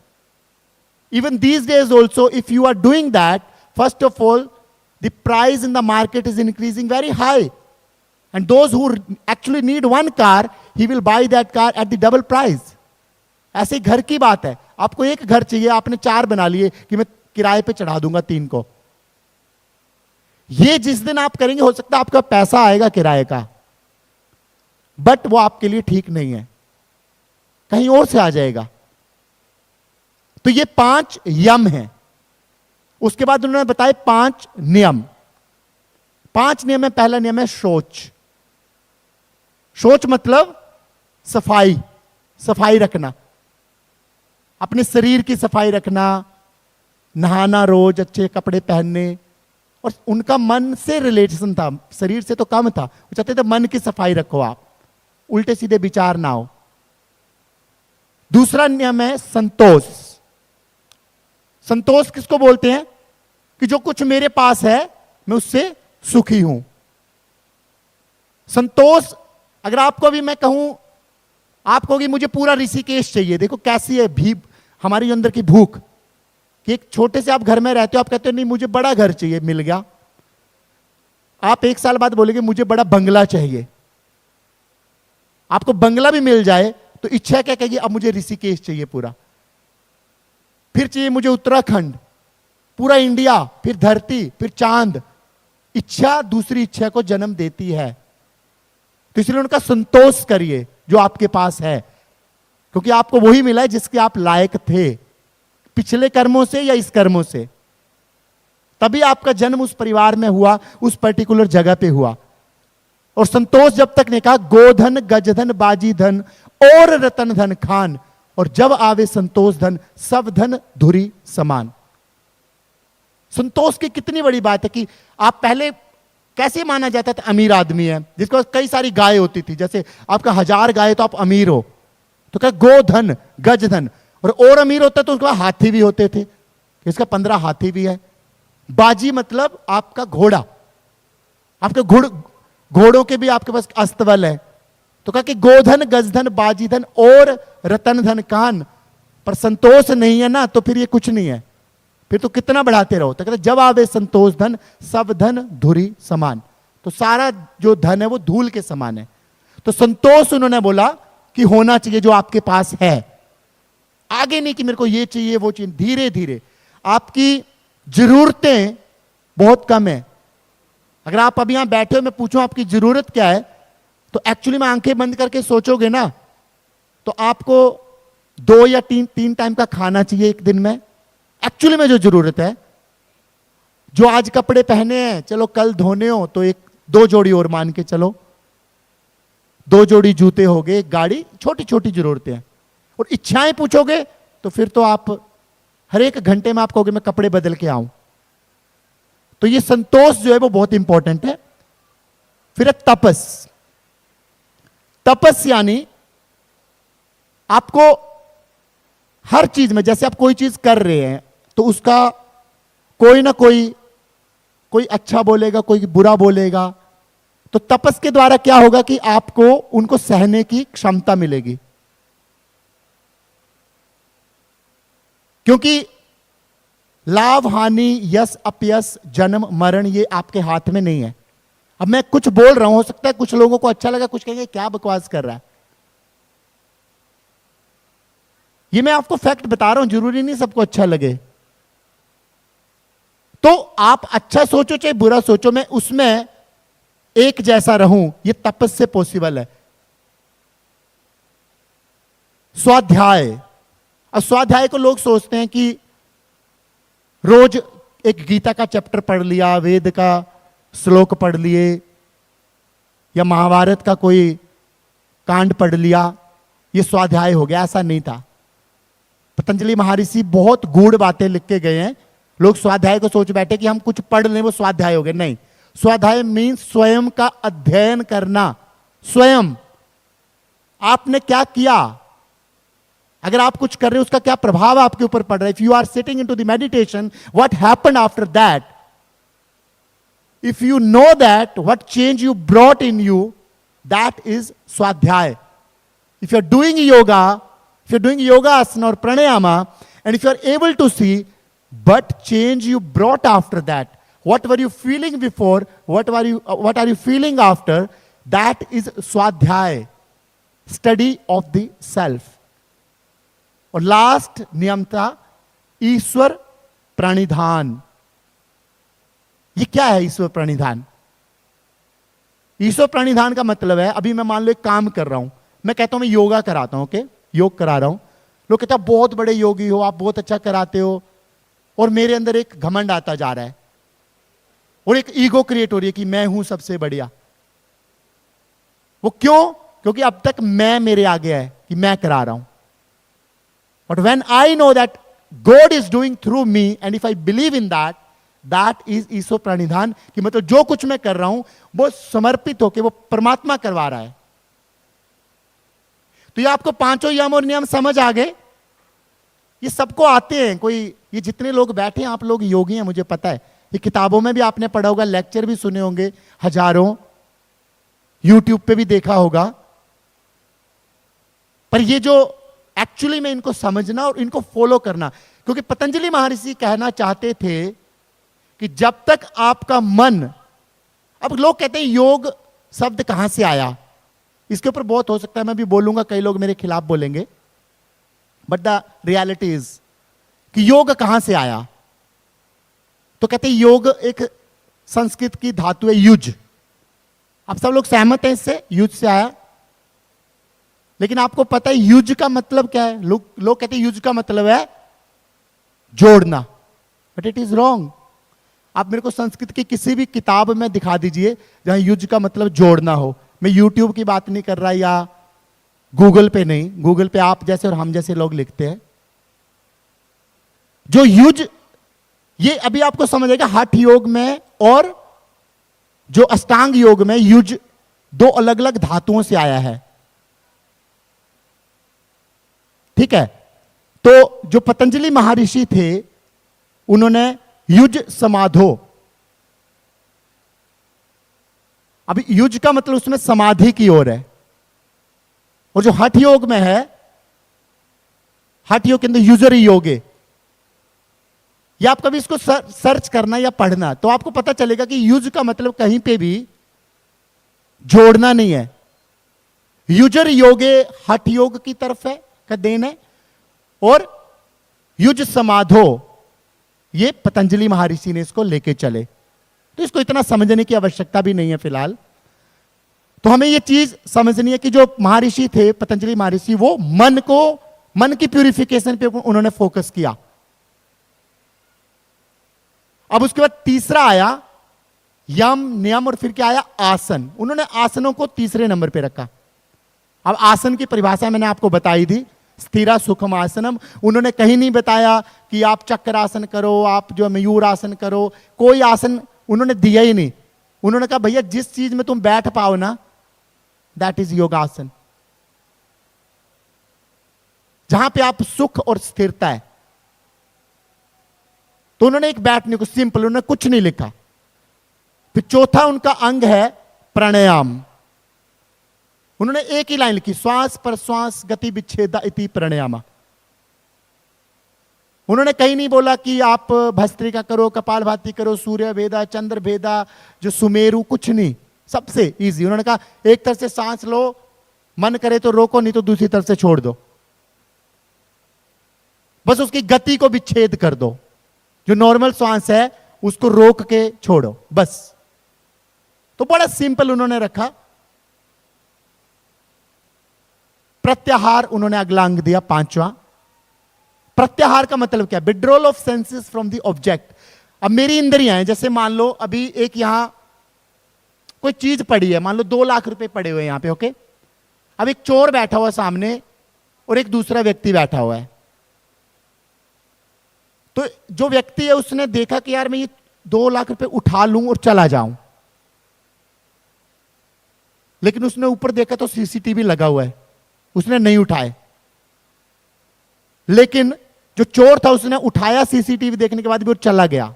Even these days also, if you are doing that, first of all, the price in the market is increasing very high. And those who actually need one car, he will buy that car at the double price. ऐसे घर की बात है, आपको एक घर चाहिए, आपने 4 बना लिए कि मैं किराए पे चढ़ा दूंगा 3 को। ये जिस दिन आप करेंगे, हो सकता है आपका पैसा आएगा किराए का, बट वो आपके लिए ठीक नहीं है, कहीं और से आ जाएगा। तो ये 5 यम हैं। उसके बाद उन्होंने बताए 5 नियम। 5 नियम में पहला नियम है शौच। शौच मतलब सफाई, सफाई रखना, अपने शरीर की सफाई रखना, नहाना रोज, अच्छे कपड़े पहनने। और उनका मन से रिलेशन था, शरीर से तो कम था। वो चाहते थे मन की सफाई रखो, आप उल्टे सीधे विचार ना हो। दूसरा नियम है संतोष। संतोष किसको बोलते हैं? कि जो कुछ मेरे पास है मैं उससे सुखी हूं। संतोष, अगर आपको भी मैं कहूं, आप कहोगे मुझे पूरा ऋषिकेश चाहिए। देखो कैसी है भी हमारी अंदर की भूख, कि एक छोटे से आप घर में रहते हो, आप कहते हो नहीं मुझे बड़ा घर चाहिए, मिल गया। आप 1 साल बाद बोलेंगे मुझे बड़ा बंगला चाहिए। आपको बंगला भी मिल जाए तो इच्छा क्या कहेगी? अब मुझे ऋषिकेश चाहिए पूरा, फिर चाहिए मुझे उत्तराखंड, पूरा इंडिया, फिर धरती, फिर चांद। इच्छा दूसरी इच्छा को जन्म देती है। तो इसलिए उनका संतोष करिए जो आपके पास है, क्योंकि आपको वही मिला है जिसके आप लायक थे, पिछले कर्मों से या इस कर्मों से। तभी आपका जन्म उस परिवार में हुआ, उस पर्टिकुलर जगह पे हुआ। और संतोष जब तक ने कहा गोधन गजधन बाजी धन और रतन धन खान, और जब आवे संतोष धन सब धन धुरी समान। संतोष की कितनी बड़ी बात है कि आप पहले कैसे माना जाता था अमीर आदमी है, जिसको कई सारी गाय होती थी। जैसे आपका 1000 गाय तो आप अमीर हो, तो क्या गोधन गजधन। और अमीर होता तो उसके पास हाथी भी होते थे, इसका 15 हाथी भी है। बाजी मतलब आपका घोड़ा, आपके घोड़ों के भी आपके पास अस्तबल है। तो कहा कि गोधन गजधन बाजी धन और रतन धन कान। पर संतोष नहीं है ना, तो फिर ये कुछ नहीं है, फिर तो कितना बढ़ाते रहो। तो कहते जब आवे संतोष धन सब धन धुरी समान। तो सारा जो धन है वो धूल के समान है। तो संतोष उन्होंने बोला कि होना चाहिए जो आपके पास है। आगे नहीं कि मेरे को ये चाहिए वो चाहिए। धीरे धीरे आपकी जरूरतें बहुत कम है। अगर आप अभी यहां बैठे हो, मैं पूछूं आपकी जरूरत क्या है, तो एक्चुअली में आंखें बंद करके सोचोगे ना, तो आपको 2 या 3 टाइम का खाना चाहिए एक दिन में। एक्चुअली में जो जरूरत है, जो आज कपड़े पहने हैं चलो कल धोने हो तो 1-2 जोड़ी और मान के चलो, 2 जोड़ी जूते हो गए, एक गाड़ी, छोटी छोटी जरूरतें हैं। और इच्छाएं पूछोगे तो फिर तो आप हर एक घंटे में आप कहोगे मैं कपड़े बदल के आऊं। तो ये संतोष जो है वो बहुत इंपॉर्टेंट है। फिर है तपस। तपस यानी आपको हर चीज में, जैसे आप कोई चीज कर रहे हैं तो उसका कोई ना कोई अच्छा बोलेगा, कोई बुरा बोलेगा, तो तपस के द्वारा क्या होगा कि आपको उनको सहने की क्षमता मिलेगी। क्योंकि लाभ हानि, यश अपयश, जन्म मरण ये आपके हाथ में नहीं है। अब मैं कुछ बोल रहा हूं, हो सकता है कुछ लोगों को अच्छा लगा, कुछ कहेंगे क्या बकवास कर रहा है। ये मैं आपको फैक्ट बता रहा हूं, जरूरी नहीं सबको अच्छा लगे। तो आप अच्छा सोचो चाहे बुरा सोचो, मैं उसमें एक जैसा रहूं, ये तपस से पॉसिबल है। स्वाध्याय, अब स्वाध्याय को लोग सोचते हैं कि रोज एक गीता का चैप्टर पढ़ लिया, वेद का श्लोक पढ़ लिए, या महाभारत का कोई कांड पढ़ लिया, ये स्वाध्याय हो गया। ऐसा नहीं था। पतंजलि महर्षि बहुत गूढ़ बातें लिख के गए हैं। लोग स्वाध्याय को सोच बैठे कि हम कुछ पढ़ लें वो स्वाध्याय हो गया। नहीं, स्वाध्याय मीन्स स्वयं का अध्ययन करना। स्वयं आपने क्या किया, अगर आप कुछ कर रहे हो उसका क्या प्रभाव आपके ऊपर पड़ रहा है। If you are sitting in to the meditation, what happened after that, if you know that what change you brought in you, that is svadhyaya. If you are doing yoga, if you're doing yoga asana or pranayama, and if you're able to see but change you brought after that, what were you feeling before, what are you feeling after, that is swadhyay, study of the self. और last नियम था ईश्वर प्रणिधान। ये क्या है ईश्वर प्रणिधान? ईश्वर प्रणिधान का मतलब है, अभी मैं मान लो एक काम कर रहा हूं, मैं कहता हूं मैं योगा कराता हूं, ओके, योग करा रहा हूं, लोग कहते हैं बहुत बड़े योगी हो आप, बहुत अच्छा कराते हो, और मेरे अंदर एक घमंड आता जा रहा है और एक ईगो क्रिएट हो रही है कि मैं हूं सबसे बढ़िया। वो क्यों? क्योंकि अब तक मैं मेरे आगे है कि मैं करा रहा हूं। But when I know that God is doing through me and if I believe in that, that is Ishvara pranidhana, कि मतलब जो कुछ मैं कर रहा हूं वो समर्पित होकर वो परमात्मा करवा रहा है। तो ये आपको पांचों यम और नियम समझ आ गए? ये सबको आते हैं। कोई, ये जितने लोग बैठे हैं आप लोग योगी हैं, मुझे पता है। ये किताबों में भी आपने पढ़ा होगा, लेक्चर भी सुने होंगे हजारों, यूट्यूब पे भी देखा होगा। पर ये जो एक्चुअली में इनको समझना और इनको फॉलो करना, क्योंकि पतंजलि महर्षि कहना चाहते थे कि जब तक आपका मन, अब लोग कहते हैं योग शब्द कहां से आया, इसके ऊपर बहुत हो सकता है मैं भी बोलूंगा, कई लोग मेरे खिलाफ बोलेंगे, बट द रियलिटी इज कि योग कहां से आया। तो कहते हैं योग एक संस्कृत की धातु है युज। आप सब लोग सहमत हैं इससे, युज से आया। लेकिन आपको पता है युज का मतलब क्या है? लोग कहते हैं युज का मतलब है जोड़ना, बट इट इज रॉन्ग। आप मेरे को संस्कृत की किसी भी किताब में दिखा दीजिए जहां युज का मतलब जोड़ना हो। मैं यूट्यूब की बात नहीं कर रहा या गूगल पे नहीं, गूगल पे आप जैसे और हम जैसे लोग लिखते हैं। जो युज, ये अभी आपको समझ आएगा, हठ योग में और जो अष्टांग योग में युज दो अलग अलग धातुओं से आया है। ठीक है, तो जो पतंजलि महर्षि थे उन्होंने युज समाधो, अभी युज का मतलब उसमें समाधि की ओर है, और जो हठ योग में है, हठ योग के अंदर यूजरी योगे, या आप कभी इसको सर्च करना या पढ़ना तो आपको पता चलेगा कि युज का मतलब कहीं पे भी जोड़ना नहीं है। युजर योगे हठ योग की तरफ है का देन है, और युज समाधो ये पतंजलि महर्षि ने इसको लेके चले। तो इसको इतना समझने की आवश्यकता भी नहीं है फिलहाल। तो हमें यह चीज समझनी है कि जो महर्षि थे पतंजलि महर्षि, वो मन की प्यूरिफिकेशन पे उन्होंने फोकस किया। अब उसके बाद तीसरा आया यम नियम, और फिर क्या आया आसन। उन्होंने आसनों को तीसरे नंबर पे रखा। अब आसन की परिभाषा मैंने आपको बताई थी, स्थिरा सुखम आसनम। उन्होंने कहीं नहीं बताया कि आप चक्र आसन करो, आप जो मयूर आसन करो, कोई आसन उन्होंने दिया ही नहीं। उन्होंने कहा भैया जिस चीज में तुम बैठ पाओ ना दैट इज योगासन, जहां पे आप सुख और स्थिरता है। तो उन्होंने एक बैठने को सिंपल, उन्होंने कुछ नहीं लिखा। फिर चौथा उनका अंग है प्राणायाम। उन्होंने एक ही लाइन लिखी, श्वास प्रश्वास गति विच्छेद इति प्राणायाम। उन्होंने कहीं नहीं बोला कि आप भस्त्रिका करो, कपालभाति करो, सूर्य भेदा, चंद्र भेदा, जो सुमेरु, कुछ नहीं, सबसे इजी। उन्होंने कहा एक तरफ से सांस लो, मन करे तो रोको, नहीं तो दूसरी तरफ से छोड़ दो, बस उसकी गति को विच्छेद कर दो। जो नॉर्मल सांस है उसको रोक के छोड़ो, बस। तो बड़ा सिंपल उन्होंने रखा। प्रत्याहार उन्होंने अगला अंग दिया, पांचवा। प्रत्याहार का मतलब क्या? Withdrawal of senses from the object. अब मेरी इंद्रियां हैं, जैसे मान लो अभी एक यहां कोई चीज पड़ी है, मान लो 2 लाख रुपए पड़े हुए हैं यहां पे, ओके। अब एक चोर बैठा हुआ सामने और एक दूसरा व्यक्ति बैठा हुआ है। तो जो व्यक्ति है उसने देखा कि यार मैं ये 2 लाख रुपए उठा लूं और चला जाऊं, लेकिन उसने ऊपर देखा तो सीसीटीवी लगा हुआ है, उसने नहीं उठाए। लेकिन जो चोर था उसने उठाया सीसीटीवी देखने के बाद भी, वो चला गया।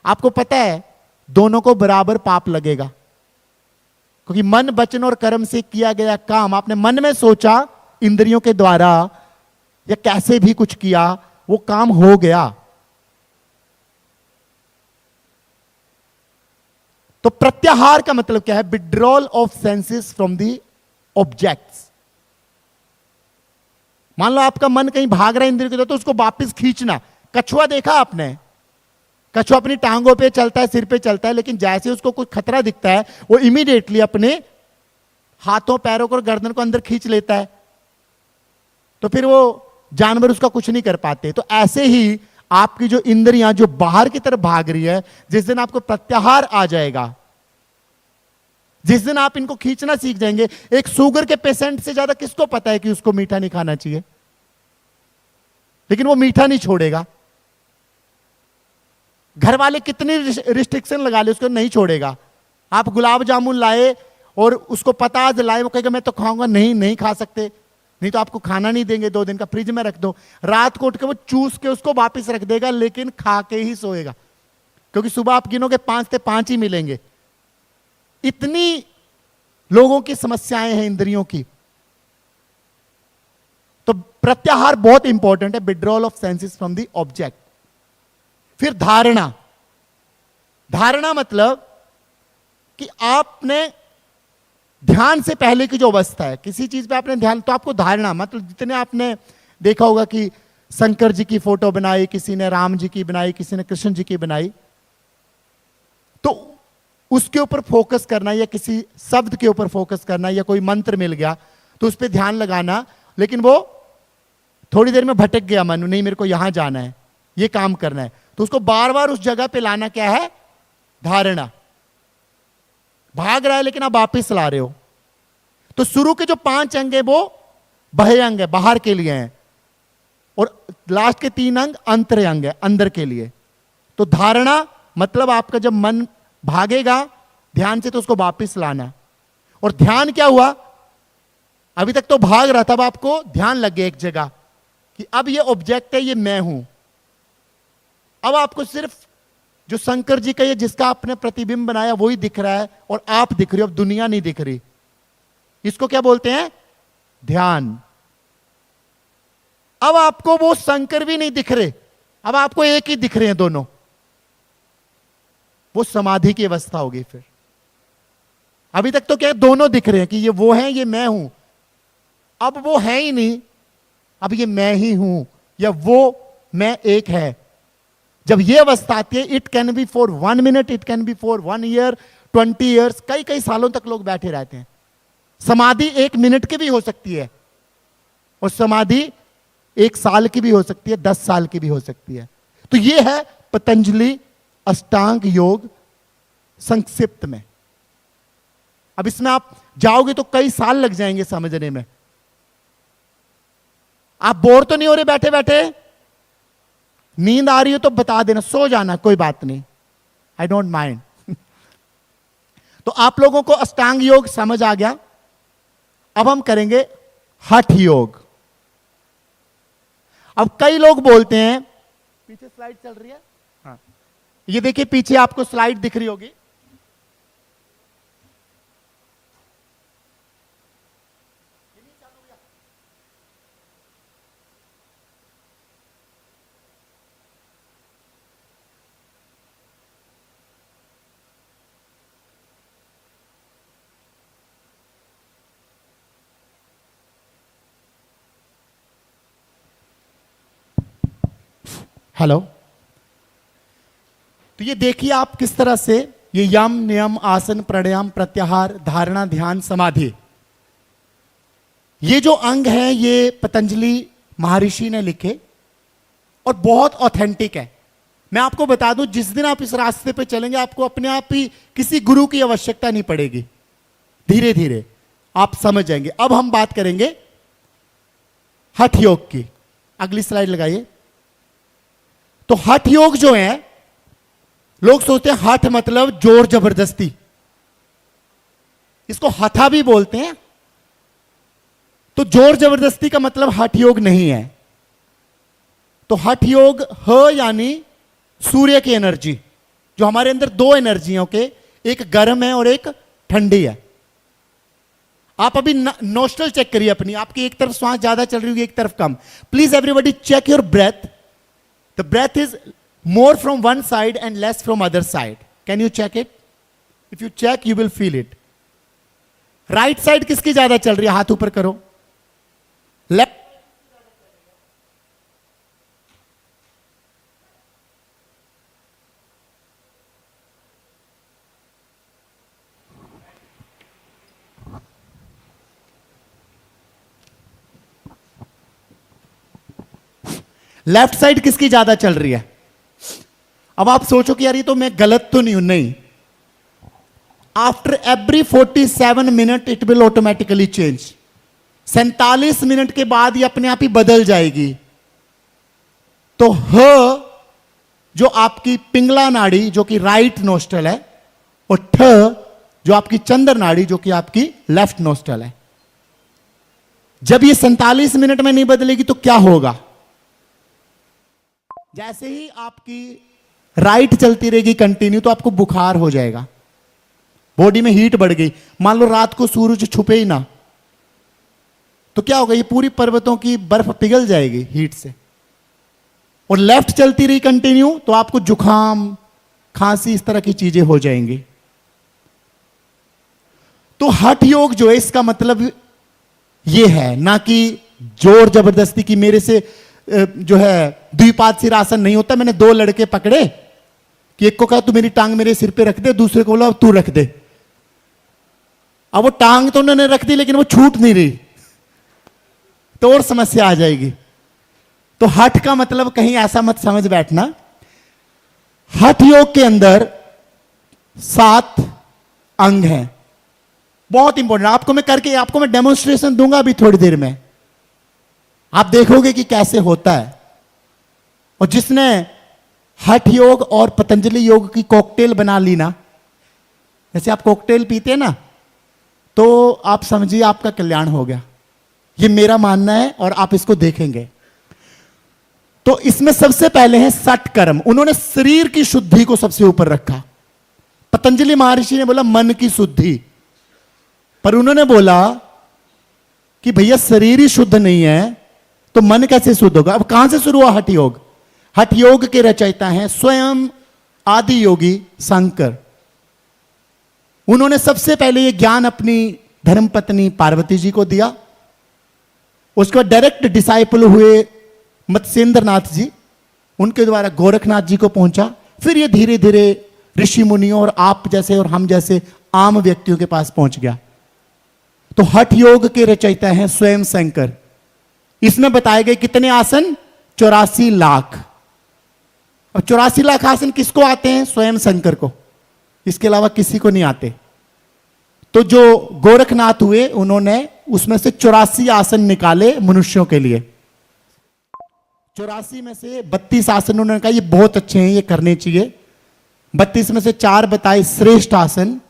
आपको पता है दोनों को बराबर पाप लगेगा, क्योंकि मन वचन और कर्म से किया गया काम, आपने मन में सोचा इंद्रियों के द्वारा या कैसे भी कुछ किया, वो काम हो गया। तो प्रत्याहार का मतलब क्या है? Withdrawal of senses from the objects. मान लो आपका मन कहीं भाग रहा है इंद्रियों के द्वारा, तो उसको वापस खींचना। कछुआ देखा आपने? कछुआ अपनी टांगों पे चलता है, सिर पे चलता है, लेकिन जैसे उसको कुछ खतरा दिखता है वो इमीडिएटली अपने हाथों पैरों को और गर्दन को अंदर खींच लेता है। तो फिर वो जानवर उसका कुछ नहीं कर पाते। तो ऐसे ही आपकी जो इंद्रियां जो बाहर की तरफ भाग रही है, जिस दिन आपको प्रत्याहार आ जाएगा, जिस दिन आप इनको खींचना सीख जाएंगे। एक शुगर के पेशेंट से ज्यादा किसको पता है कि उसको मीठा नहीं खाना चाहिए, लेकिन वो मीठा नहीं छोड़ेगा। घर वाले कितनी रिस्ट्रिक्शन लगा ले, उसको नहीं छोड़ेगा। आप गुलाब जामुन लाए और उसको पता आज लाए, वो कहेगा मैं तो खाऊंगा, नहीं नहीं खा सकते, नहीं तो आपको खाना नहीं देंगे, 2 दिन का फ्रिज में रख दो। रात को उठ के वो चूस के उसको वापस रख देगा, लेकिन खा के ही सोएगा, क्योंकि सुबह आप गिनोगे 5 से 5 ही मिलेंगे। इतनी लोगों की समस्याएं हैं इंद्रियों की। तो प्रत्याहार बहुत इंपॉर्टेंट है, withdrawal of senses from the object. फिर धारणा। धारणा मतलब कि आपने ध्यान से पहले की जो अवस्था है, किसी चीज पे आपने ध्यान, तो आपको धारणा मतलब, जितने आपने देखा होगा कि शंकर जी की फोटो बनाई, किसी ने राम जी की बनाई, किसी ने कृष्ण जी की बनाई, तो उसके ऊपर फोकस करना, या किसी शब्द के ऊपर फोकस करना, या कोई मंत्र मिल गया तो उस पर ध्यान लगाना, लेकिन वो थोड़ी देर में भटक गया मन, नहीं मेरे को यहां जाना है, ये काम करना है, तो उसको बार बार उस जगह पे लाना क्या है? धारणा। भाग रहा है लेकिन आप वापिस ला रहे हो। तो शुरू के जो 5 अंग है वो बाह्य अंग है, बाहर के लिए हैं, और लास्ट के 3 अंग अंतर अंग है, अंदर के लिए। तो धारणा मतलब आपका जब मन भागेगा ध्यान से, तो उसको वापिस लाना। और ध्यान क्या हुआ? अभी तक तो भाग रहा था, अब आपको ध्यान लग गया एक जगह कि अब ये ऑब्जेक्ट है, ये मैं हूं। अब आपको सिर्फ जो शंकर जी का ये जिसका आपने प्रतिबिंब बनाया वही दिख रहा है, और आप दिख रहे हो, अब दुनिया नहीं दिख रही। इसको क्या बोलते हैं? ध्यान। अब आपको वो शंकर भी नहीं दिख रहे, अब आपको एक ही दिख रहे हैं दोनों। वो समाधि की अवस्था होगी। फिर अभी तक तो क्या दोनों दिख रहे हैं कि ये वो है, ये मैं हूं। अब वो है ही नहीं, अब ये मैं ही हूं, या वो मैं एक है। जब ये अवस्था आती है, it can be for 1 minute, it can be for 1 year, 20 years, कई कई सालों तक लोग बैठे रहते हैं। समाधि 1 मिनट की भी हो सकती है, और समाधि 1 साल की भी हो सकती है, 10 साल की भी हो सकती है। तो ये है पतंजलि अष्टांग योग संक्षिप्त में। अब इसमें आप जाओगे तो कई साल लग जाएंगे समझने में। आप बोर तो नहीं हो रहे बैठे बैठे? नींद आ रही हो तो बता देना, सो जाना, कोई बात नहीं, आई डोंट माइंड। तो आप लोगों को अष्टांग योग समझ आ गया। अब हम करेंगे हठ योग। अब कई लोग बोलते हैं, पीछे स्लाइड चल रही है, हाँ ये देखिए पीछे आपको स्लाइड दिख रही होगी। हेलो, तो ये देखिए आप किस तरह से ये यम नियम आसन प्राणायाम प्रत्याहार धारणा ध्यान समाधि, ये जो अंग है ये पतंजलि महर्षि ने लिखे और बहुत ऑथेंटिक है। मैं आपको बता दूं, जिस दिन आप इस रास्ते पे चलेंगे आपको अपने आप ही किसी गुरु की आवश्यकता नहीं पड़ेगी, धीरे धीरे आप समझ जाएंगे। अब हम बात करेंगे हठ योग की। अगली स्लाइड लगाइए। तो हठ योग जो है, लोग सोचते हैं हठ मतलब जोर जबरदस्ती, इसको हथा भी बोलते हैं। तो जोर जबरदस्ती का मतलब हठ योग नहीं है। तो हठ योग ह यानी सूर्य की एनर्जी, जो हमारे अंदर दो एनर्जियों के, एक गर्म है और एक ठंडी है। आप अभी नोस्ट्रल चेक करिए अपनी, आपकी एक तरफ श्वास ज्यादा चल रही होगी, एक तरफ कम। Please everybody check your breath. The breath is more from one side and less from other side. Can you check it? If you check, you will feel it. Right side किसकी ज्यादा चल रही है? हाथ ऊपर करो। Left. लेफ्ट साइड किसकी ज्यादा चल रही है? अब आप सोचो कि यार ये तो मैं गलत तो नहीं हूं। नहीं, after every 47 minute it will automatically change. 47 minute के बाद ये अपने आप ही बदल जाएगी। तो ह जो आपकी पिंगला नाड़ी जो कि राइट नोस्ट्रल है, और ठ जो आपकी चंद्र नाड़ी जो कि आपकी लेफ्ट नोस्ट्रल है। जब ये 47 मिनट में नहीं बदलेगी तो क्या होगा? जैसे ही आपकी राइट चलती रहेगी कंटिन्यू, तो आपको बुखार हो जाएगा, बॉडी में हीट बढ़ गई। मान लो रात को सूरज छुपे ही ना, तो क्या होगा? ये पूरी पर्वतों की बर्फ पिघल जाएगी हीट से। और लेफ्ट चलती रही कंटिन्यू, तो आपको जुखाम खांसी इस तरह की चीजें हो जाएंगी। तो हठ योग जो है, इसका मतलब ये है ना कि जोर जबरदस्ती की मेरे से जो है द्विपाद आसन नहीं होता। मैंने दो लड़के पकड़े कि एक को कहा तू मेरी टांग मेरे सिर पे रख दे, दूसरे को बोला अब तू रख दे। अब वो टांग तो उन्होंने रख दी लेकिन वो छूट नहीं रही, तो और समस्या आ जाएगी। तो हठ का मतलब कहीं ऐसा मत समझ बैठना। हठ योग के अंदर 7 अंग हैं, बहुत इंपॉर्टेंट। आपको मैं करके आपको मैं डेमोन्स्ट्रेशन दूंगा अभी थोड़ी देर में, आप देखोगे कि कैसे होता है। और जिसने हठ योग और पतंजलि योग की कॉकटेल बना ली ना, जैसे आप कॉकटेल पीते हैं ना, तो आप समझिए आपका कल्याण हो गया। ये मेरा मानना है और आप इसको देखेंगे। तो इसमें सबसे पहले है सठ कर्म। उन्होंने शरीर की शुद्धि को सबसे ऊपर रखा। पतंजलि महर्षि ने बोला मन की शुद्धि, पर उन्होंने बोला कि भैया शरीर ही शुद्ध नहीं है तो मन कैसे शुद्ध होगा? अब कहां से शुरू हुआ हठ योग? हठ योग के रचयिता हैं स्वयं आदि योगी शंकर। उन्होंने सबसे पहले यह ज्ञान अपनी धर्मपत्नी पार्वती जी को दिया। उसके बाद डायरेक्ट डिसाइपल हुए मत्स्येंद्र नाथ जी, उनके द्वारा गोरखनाथ जी को पहुंचा। फिर ये धीरे धीरे ऋषि मुनियों और आप जैसे और हम जैसे आम व्यक्तियों के पास पहुंच गया। तो हठ योग के रचयिता हैं स्वयं शंकर। इसमें बताए गए कितने आसन? 84 लाख। अब 84 लाख आसन किसको आते हैं? स्वयं शंकर को, इसके अलावा किसी को नहीं आते। तो जो गोरखनाथ हुए उन्होंने उसमें से 84 आसन निकाले मनुष्यों के लिए। 84 में से 32 आसन उन्होंने कहा ये बहुत अच्छे हैं, ये करने चाहिए। 32 में से 4 बताए श्रेष्ठ आसन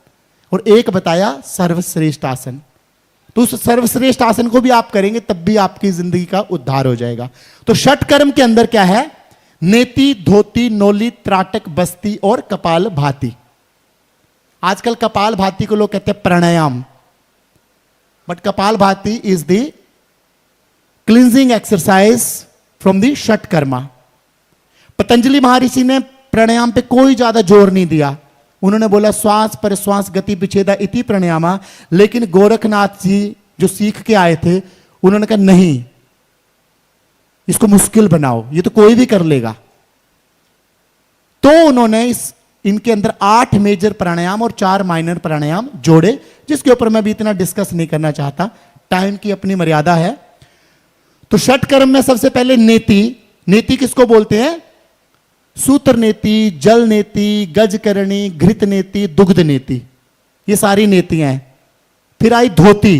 और 1 बताया सर्वश्रेष्ठ आसन। तो उस सर्वश्रेष्ठ आसन को भी आप करेंगे तब भी आपकी जिंदगी का उद्धार हो जाएगा। तो षट कर्म के अंदर क्या है? नेति, धोती, नोली, त्राटक, बस्ती और कपाल भाती। आजकल कपाल भाती को लोग कहते हैं प्राणायाम, but kapalbhati is the cleansing exercise from the shat karma. Patanjali महर्षि ने प्राणायाम पे कोई ज्यादा जोर नहीं दिया, उन्होंने बोला श्वास पर श्वास गति विच्छेदा इति प्राणायामा। लेकिन गोरखनाथ जी जो सीख के आए थे उन्होंने कहा नहीं, इसको मुश्किल बनाओ, ये तो कोई भी कर लेगा। तो उन्होंने इनके अंदर 8 मेजर प्राणायाम और 4 माइनर प्राणायाम जोड़े, जिसके ऊपर मैं भी इतना डिस्कस नहीं करना चाहता, टाइम की अपनी मर्यादा है। तो षट कर्म में सबसे पहले नेति। नेति किसको बोलते हैं? सूत्र नेति, जल नेति, गजकरणी, घृत नेति, दुग्ध नेति, ये सारी नेतियां हैं। फिर आई धोती।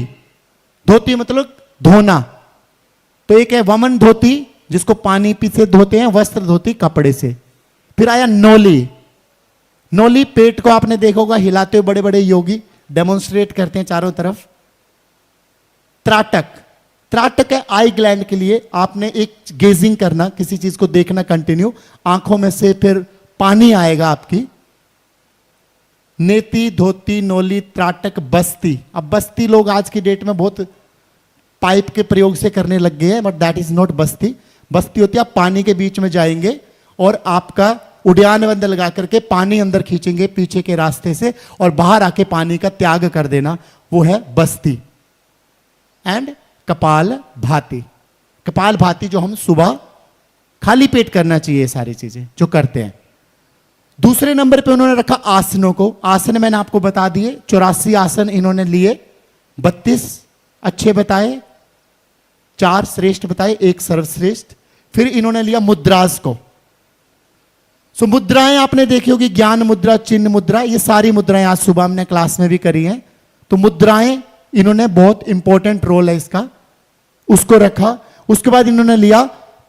धोती मतलब धोना, तो एक है वमन धोती जिसको पानी पी से धोते हैं, वस्त्र धोती कपड़े से। फिर आया नोली। नोली पेट को आपने देखा होगा हिलाते हुए बड़े बड़े योगी डेमोन्स्ट्रेट करते हैं चारों तरफ। त्राटक। त्राटक है आई ग्लैंड के लिए, आपने एक गेजिंग करना, किसी चीज को देखना कंटिन्यू, आंखों में से फिर पानी आएगा आपकी। नेति, धोती, नोली, त्राटक, बस्ती। अब बस्ती लोग आज की डेट में बहुत पाइप के प्रयोग से करने लग गए हैं, बट दैट इज नॉट बस्ती। बस्ती होती है आप पानी के बीच में जाएंगे और आपका उड़ान बंद लगा करके पानी अंदर खींचेंगे पीछे के रास्ते से और बाहर आके पानी का त्याग कर देना, वो है बस्ती। एंड कपाल भाती। कपाल भाती जो हम सुबह खाली पेट करना चाहिए, ये सारी चीजें जो करते हैं। दूसरे नंबर पे उन्होंने रखा आसनों को। आसन मैंने आपको बता दिए, 84 आसन इन्होंने लिए, 32 अच्छे बताए, 4 श्रेष्ठ बताए, 1 सर्वश्रेष्ठ। फिर इन्होंने लिया मुद्रास को। सो मुद्राएं आपने देखी होगी, ज्ञान मुद्रा, चिन्ह मुद्रा, ये सारी मुद्राएं आज सुबह हमने क्लास में भी करी हैं। तो मुद्राएं इन्होंने बहुत इंपॉर्टेंट रोल है इसका, उसको रखा। उसके बाद इन्होंने लिया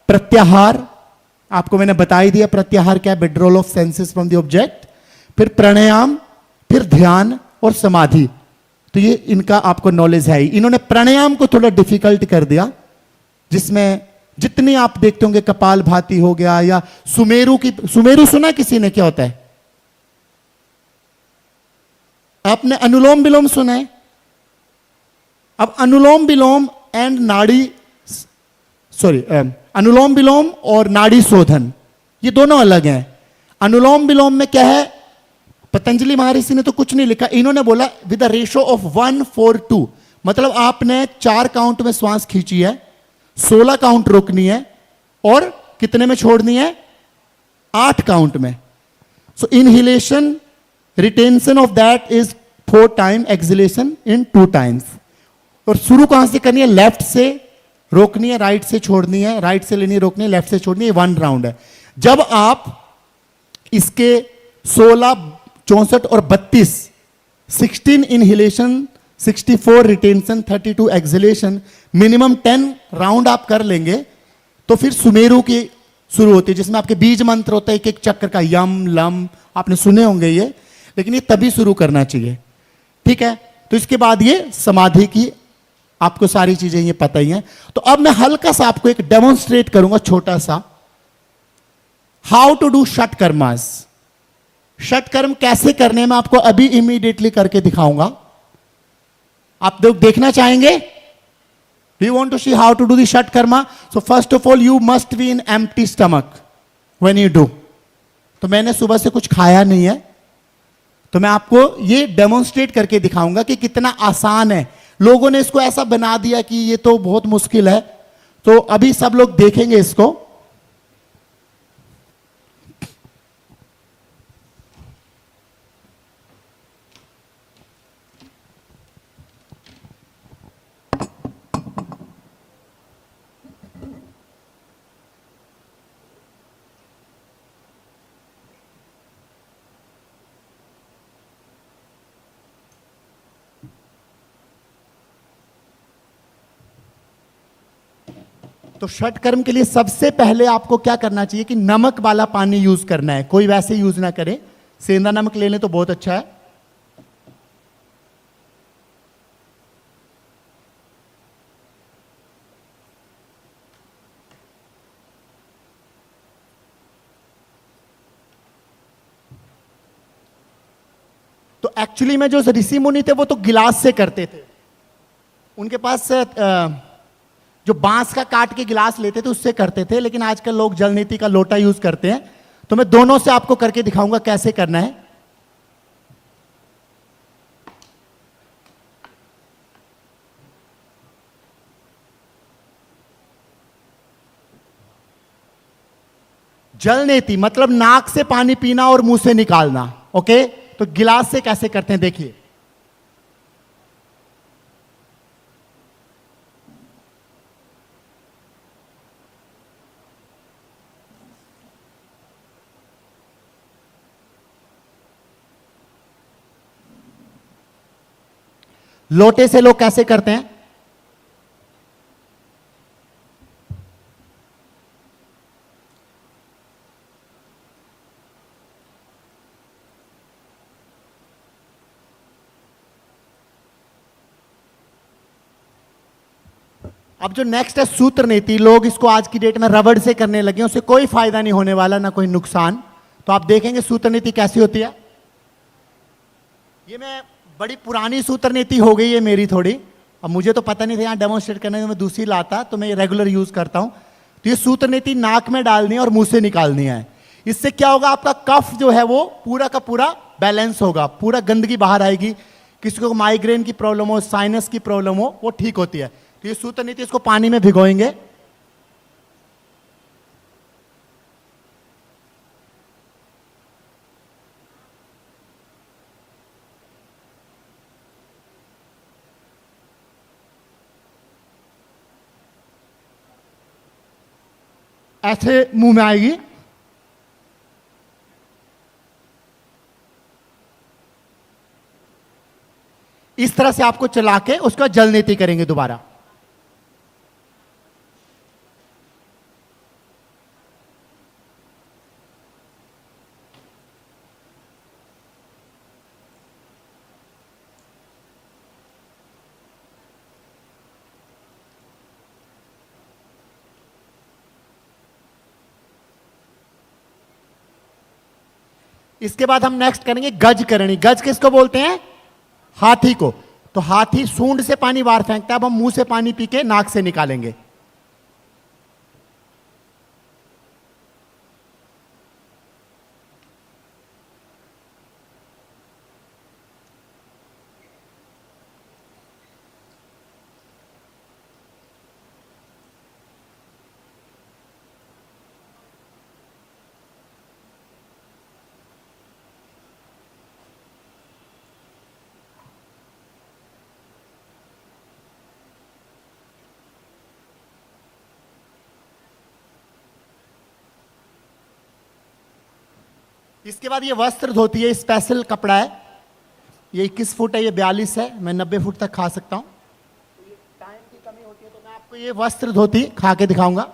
प्रत्याहार, आपको मैंने बता ही दिया प्रत्याहार क्या है, withdrawal of senses from the object. फिर प्राणायाम, फिर ध्यान और समाधि। तो ये इनका आपको नॉलेज है ही। इन्होंने प्राणायाम को थोड़ा डिफिकल्ट कर दिया, जिसमें जितनी आप देखते होंगे कपाल भाती हो गया या सुमेरु की, सुमेरु सुना किसी ने क्या होता है? आपने अनुलोम विलोम सुना है? अब अनुलोम विलोम एंड नाड़ी, सॉरी, अनुलोम विलोम और नाड़ी शोधन ये दोनों अलग हैं। अनुलोम विलोम में क्या है? पतंजलि महर्षि ने तो कुछ नहीं लिखा, इन्होंने बोला विद द रेशो ऑफ 1:4:2, मतलब आपने 4 काउंट में श्वास खींची है, 16 काउंट रोकनी है और कितने में छोड़नी है? 8 काउंट में। So inhalation retention of that is 4 time, exhalation in 2 times. और शुरू कहां से करनी है? लेफ्ट से रोकनी है, राइट से छोड़नी है, राइट से लेनी है रोकनी है, लेफ्ट से छोड़नी है, 1 राउंड है। जब आप इसके 16, 64 और 32, 16 inhalation, 64 retention, 32 acceleration, minimum 10 round आप कर लेंगे तो फिर सुमेरु की शुरू होती है, जिसमें आपके बीज मंत्र होता है एक एक चक्र का, यम लम, आपने सुने होंगे ये, लेकिन ये तभी शुरू करना चाहिए। ठीक है, तो इसके बाद ये समाधि की आपको सारी चीजें ये पता ही हैं। तो अब मैं हल्का सा आपको एक डेमोन्स्ट्रेट करूंगा छोटा सा, हाउ टू डू षट कर्मास। षट कर्म कैसे करने में आपको अभी इमीडिएटली करके दिखाऊंगा। आप लोग देखना चाहेंगे? Do you want to see how to do the षट Karma? So first of all you must be in empty stomach when you do. तो मैंने सुबह से कुछ खाया नहीं है, तो मैं आपको ये डेमोन्स्ट्रेट करके दिखाऊंगा कि कितना आसान है। लोगों ने इसको ऐसा बना दिया कि ये तो बहुत मुश्किल है, तो अभी सब लोग देखेंगे इसको। तो षट कर्म के लिए सबसे पहले आपको क्या करना चाहिए कि नमक वाला पानी यूज करना है, कोई वैसे यूज ना करे, सेंधा नमक ले लें तो बहुत अच्छा है। तो एक्चुअली में जो ऋषि मुनि थे वो तो गिलास से करते थे, उनके पास जो बांस का काट के गिलास लेते थे उससे करते थे, लेकिन आजकल लोग जल नीति का लोटा यूज करते हैं। तो मैं दोनों से आपको करके दिखाऊंगा कैसे करना है। जल नीति मतलब नाक से पानी पीना और मुंह से निकालना। ओके, तो गिलास से कैसे करते हैं देखिए। लोटे से लोग कैसे करते हैं, अब जो नेक्स्ट है सूत्र नीति, लोग इसको आज की डेट में रबड़ से करने लगे हैं, उससे कोई फायदा नहीं होने वाला, ना कोई नुकसान। तो आप देखेंगे सूत्र नीति कैसी होती है। ये मैं बड़ी पुरानी सूत्र नीति हो गई है मेरी थोड़ी, अब मुझे तो पता नहीं था यहाँ डेमोन्स्ट्रेट करने में, मैं दूसरी लाता तो मैं ये रेगुलर यूज करता हूं। तो ये सूत्र नीति नाक में डालनी है और मुंह से निकालनी है। इससे क्या होगा, आपका कफ जो है वो पूरा का पूरा बैलेंस होगा, पूरा गंदगी बाहर आएगी। किसी को माइग्रेन की प्रॉब्लम हो, साइनस की प्रॉब्लम हो, वो ठीक होती है। तो ये सूत्र नीति, इसको पानी में भिगोएंगे। ऐसे मुंह में आएगी। इस तरह से आपको चला के उसका जल नीति करेंगे दोबारा। इसके बाद हम नेक्स्ट करेंगे गज करनी। गज किसको बोलते हैं, हाथी को। तो हाथी सूंड से पानी बाहर फेंकता है, अब हम मुंह से पानी पी के नाक से निकालेंगे। इसके बाद ये वस्त्र धोती है, स्पेशल कपड़ा है। ये 21 फुट है, ये 42 है, मैं 90 फुट तक खा सकता हूं। तो ये टाइम की कमी होती है, तो मैं आपको ये वस्त्र धोती खा के दिखाऊंगा।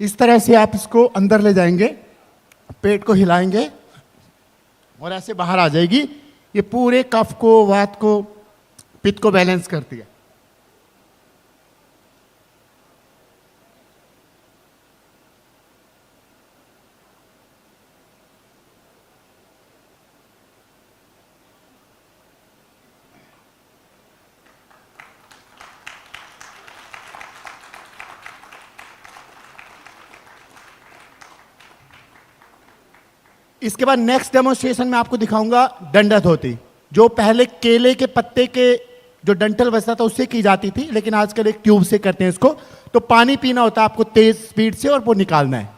इस तरह से आप इसको अंदर ले जाएंगे, पेट को हिलाएंगे और ऐसे बाहर आ जाएगी। ये पूरे कफ को, वात को, पित्त को बैलेंस करती है। इसके बाद नेक्स्ट डेमोन्स्ट्रेशन में आपको दिखाऊंगा दंडा धोती, जो पहले केले के पत्ते के जो डंठल बचता था उससे की जाती थी, लेकिन आजकल एक ट्यूब से करते हैं इसको। तो पानी पीना होता है आपको तेज स्पीड से और वो निकालना है।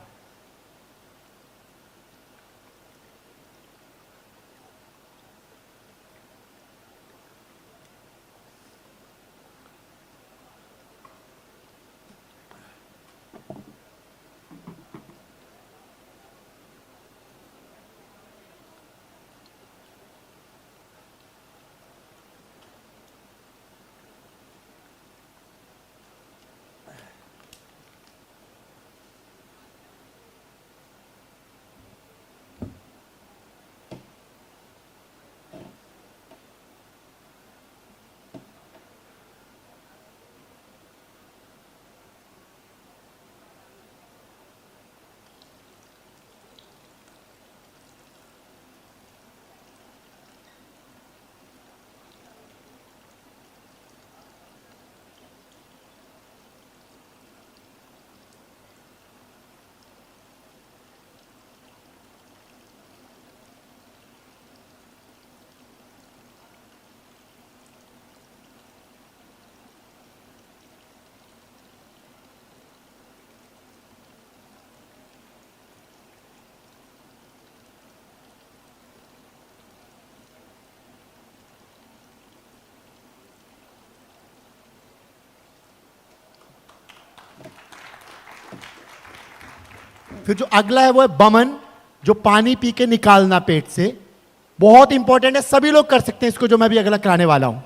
फिर जो अगला है वो है बमन, जो पानी पी के निकालना पेट से। बहुत इंपॉर्टेंट है, सभी लोग कर सकते हैं इसको, जो मैं भी अगला कराने वाला हूं।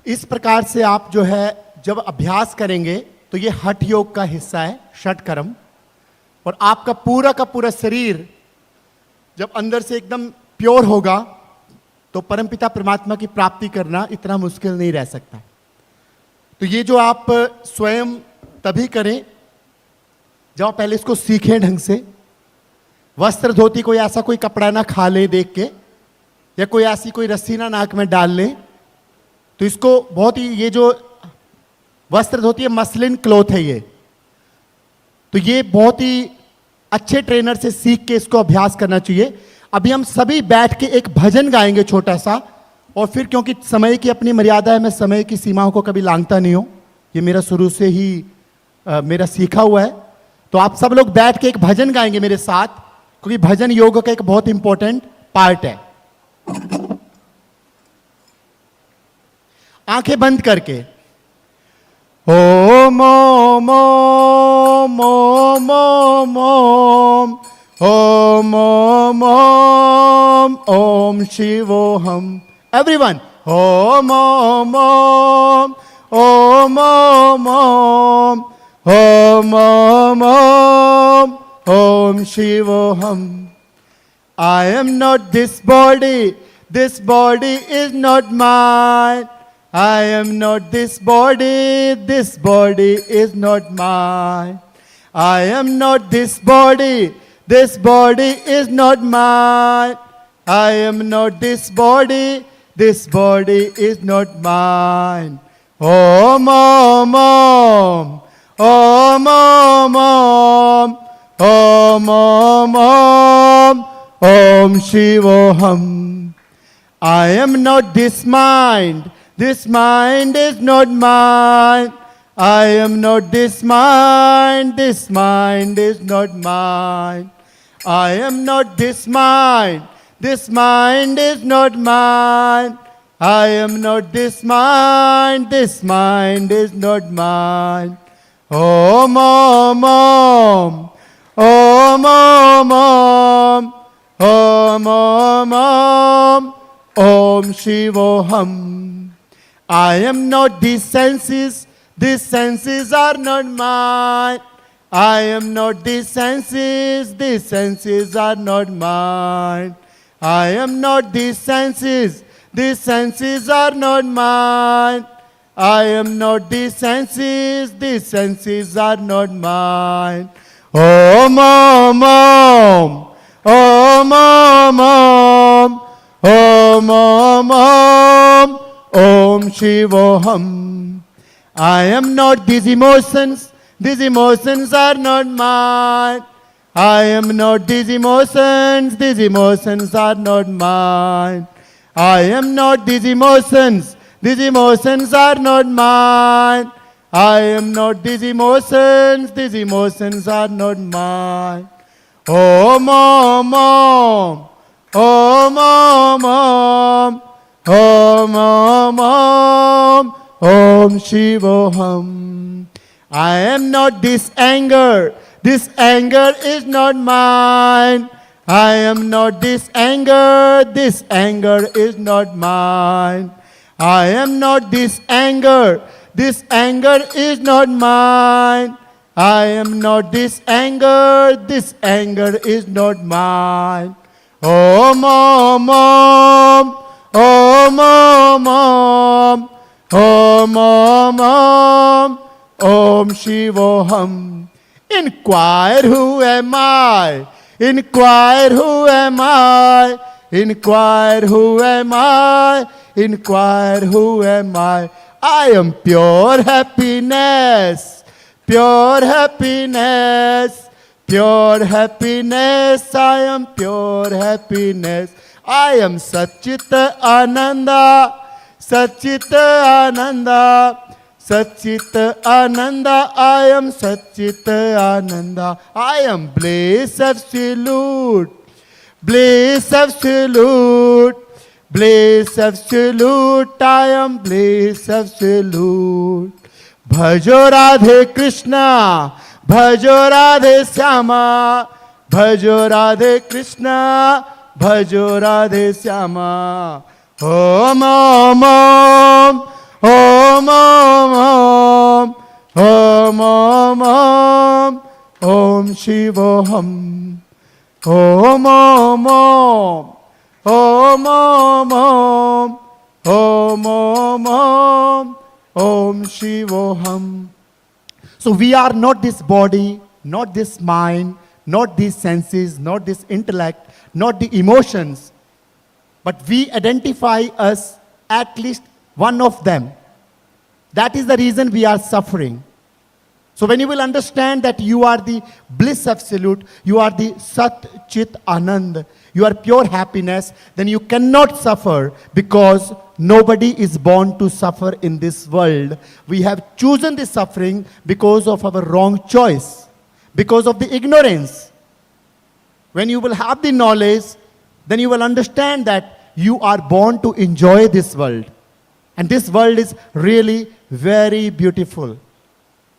इस प्रकार से आप जो है जब अभ्यास करेंगे तो ये हठ योग का हिस्सा है, षटकर्म। और आपका पूरा का पूरा शरीर जब अंदर से एकदम प्योर होगा तो परमपिता परमात्मा की प्राप्ति करना इतना मुश्किल नहीं रह सकता। तो ये जो आप स्वयं तभी करें जब आप पहले इसको सीखें ढंग से। वस्त्र धोती कोई ऐसा कोई कपड़ा ना खा ले देख के, या कोई ऐसी कोई रस्सी ना नाक में डाल ले। तो इसको बहुत ही, ये जो वस्त्र धोती है मसलिन क्लॉथ है ये, तो ये बहुत ही अच्छे ट्रेनर से सीख के इसको अभ्यास करना चाहिए। अभी हम सभी बैठ के एक भजन गाएंगे छोटा सा, और फिर क्योंकि समय की अपनी मर्यादा है, मैं समय की सीमाओं को कभी लांघता नहीं हूं, ये मेरा शुरू से ही मेरा सीखा हुआ है। तो आप सब लोग बैठ के एक भजन गाएंगे मेरे साथ, क्योंकि भजन योग का एक बहुत इंपॉर्टेंट पार्ट है। आंखें बंद करके ओम ओम ओम ओम ओम ओम ओम ओम ओम शिवोहम। एवरीवन ओम ओम ओम ओम ओम ओम ओम ओम ओम ओम शिवोहम। I am not this body. This body is not mine. I am not this body. This body is not mine. I am not this body. This body is not mine. I am not this body. This body is not mine. Om, Om, Om. Om, Om, Om. Om, Om, Om. Om Shivoham. I am not this mind. This mind is not mine. I am not this mind. This mind is not mine. I am not this mind. This mind is not mine. I am not this mind. This mind is not mine. Om, Om, Om. Om, Om, Om. Om, Om, Om. Om Shivoham. I am not these senses. These senses are not mine. I am not these senses. These senses are not mine. I am not these senses. These senses are not mine. I am not these senses. These senses are not mine. Om, Om, Om. Om, Om, Om. Om, Om, Om. Om Shivoham. I am not these emotions. These emotions are not mine. I am not these emotions. These emotions are not mine. I am not these emotions. These emotions are not mine. I am not these emotions. These emotions are not mine. Om, Om, Om. Om, Om, Om. Om, Om, Om. Om Shivoham. I am not this anger. This anger is not mine. I am not this anger. This anger is not mine. I am not this anger. This anger is not mine. I am not this anger. This anger is not mine. Om, Om, Om. Om, Om, Om. Om, Om, Om. Om Shivoham. Inquire who am I? Inquire who am I? Inquire who am I? Inquire who am I? I am pure happiness. Pure happiness. Pure happiness. I am pure happiness. I am Satchit Ananda. Satchit Ananda. Satchit Ananda, I am Satchit Ananda. I am bliss absolute. Bliss absolute. Bliss absolute. I am bliss absolute. Bhajo Radhe Krishna. Bhajo Radhe Syama. Bhajo Radhe Krishna. Bhajo Radhe Syama. Om, Om, Om. Om, Om, Om. Om, Om, Om. Om Shivoham. Om, Om, Om. Om, Om, Om. Om, Om, Om. Om Shivoham. So we are not this body, not this mind, not these senses, not this intellect, not the emotions, but we identify us at least one of them. That is the reason we are suffering. So when you will understand that you are the bliss absolute, you are the Sat Chit Anand, you are pure happiness, then you cannot suffer because nobody is born to suffer in this world. We have chosen this suffering because of our wrong choice, because of the ignorance. When you will have the knowledge, then you will understand that you are born to enjoy this world. And this world is really very beautiful.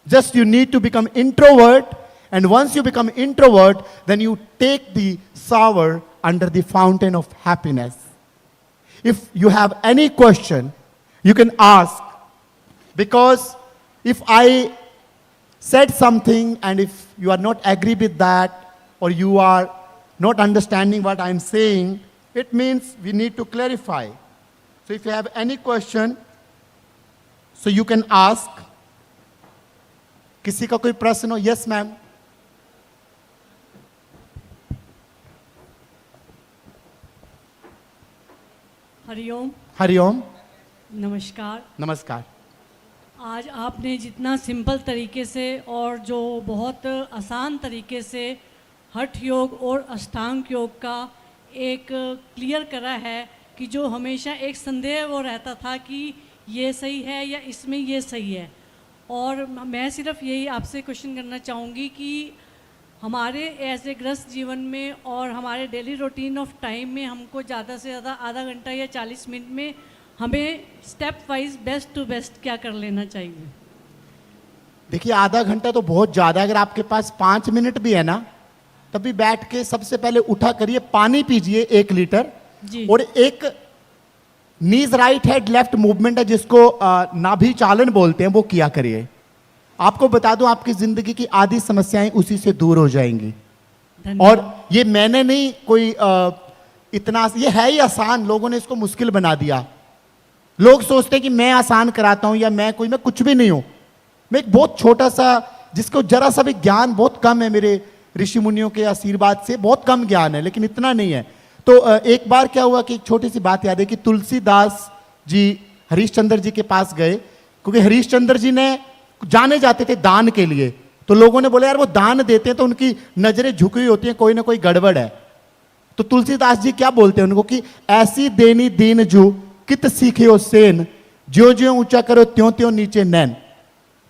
Just you need to become introvert, and once you become introvert, then you take the shower under the fountain of happiness. If you have any question, you can ask. Because if I said something and if you are not agree with that, or you are not understanding what I'm saying, it means we need to clarify. So if you have any question, so you can ask. किसी का कोई प्रश्न हो? Yes, ma'am. Hariom. Hariom. नमस्कार। नमस्कार। आज आपने जितना सिंपल तरीके से और जो बहुत आसान तरीके से हठ योग और अष्टांग योग का एक क्लियर करा है कि जो हमेशा एक संदेह वो रहता था कि ये सही है या इसमें ये सही है। और मैं सिर्फ यही आपसे क्वेश्चन करना चाहूँगी कि हमारे ऐसे ग्रस्त जीवन में और हमारे डेली रूटीन ऑफ टाइम में हमको ज़्यादा से ज़्यादा आधा घंटा या 40 मिनट में हमें step wise best to best क्या कर लेना चाहिए? देखिए, आधा घंटा तो बहुत ज़्यादा, अगर आपके पास 5 मिनट भी है ना, तभी बैठ के सबसे पहले उठा करिए, पानी पीजिए 1 लीटर जी। और एक नीज राइट हेड लेफ्ट मूवमेंट है जिसको नाभि चालन बोलते हैं, वो किया करिए। आपको बता दूं, आपकी जिंदगी की आधी समस्याएं उसी से दूर हो जाएंगी। और ये मैंने नहीं कोई इतना, ये है ही आसान, लोगों ने इसको मुश्किल बना दिया। लोग सोचते हैं कि मैं आसान कराता हूं या मैं कुछ भी नहीं हूं। मैं एक बहुत छोटा सा, जिसको जरा सा भी ज्ञान बहुत कम है, मेरे ऋषि मुनियों के आशीर्वाद से बहुत कम ज्ञान है, लेकिन इतना नहीं है। तो एक बार क्या हुआ कि एक छोटी सी बात याद है कि तुलसीदास जी हरिश्चंद्र जी के पास गए, क्योंकि हरिश्चंद्र जी ने जाने जाते थे दान के लिए। तो लोगों ने बोला यार वो दान देते हैं तो उनकी नजरें झुकी हुई होती हैं, कोई ना कोई गड़बड़ है। तो तुलसीदास जी क्या बोलते हैं उनको कि ऐसी देनी दीन जू कित सीखे हो सेन, ज्यो ज्यो ऊंचा करो त्यों त्यों नीचे नैन।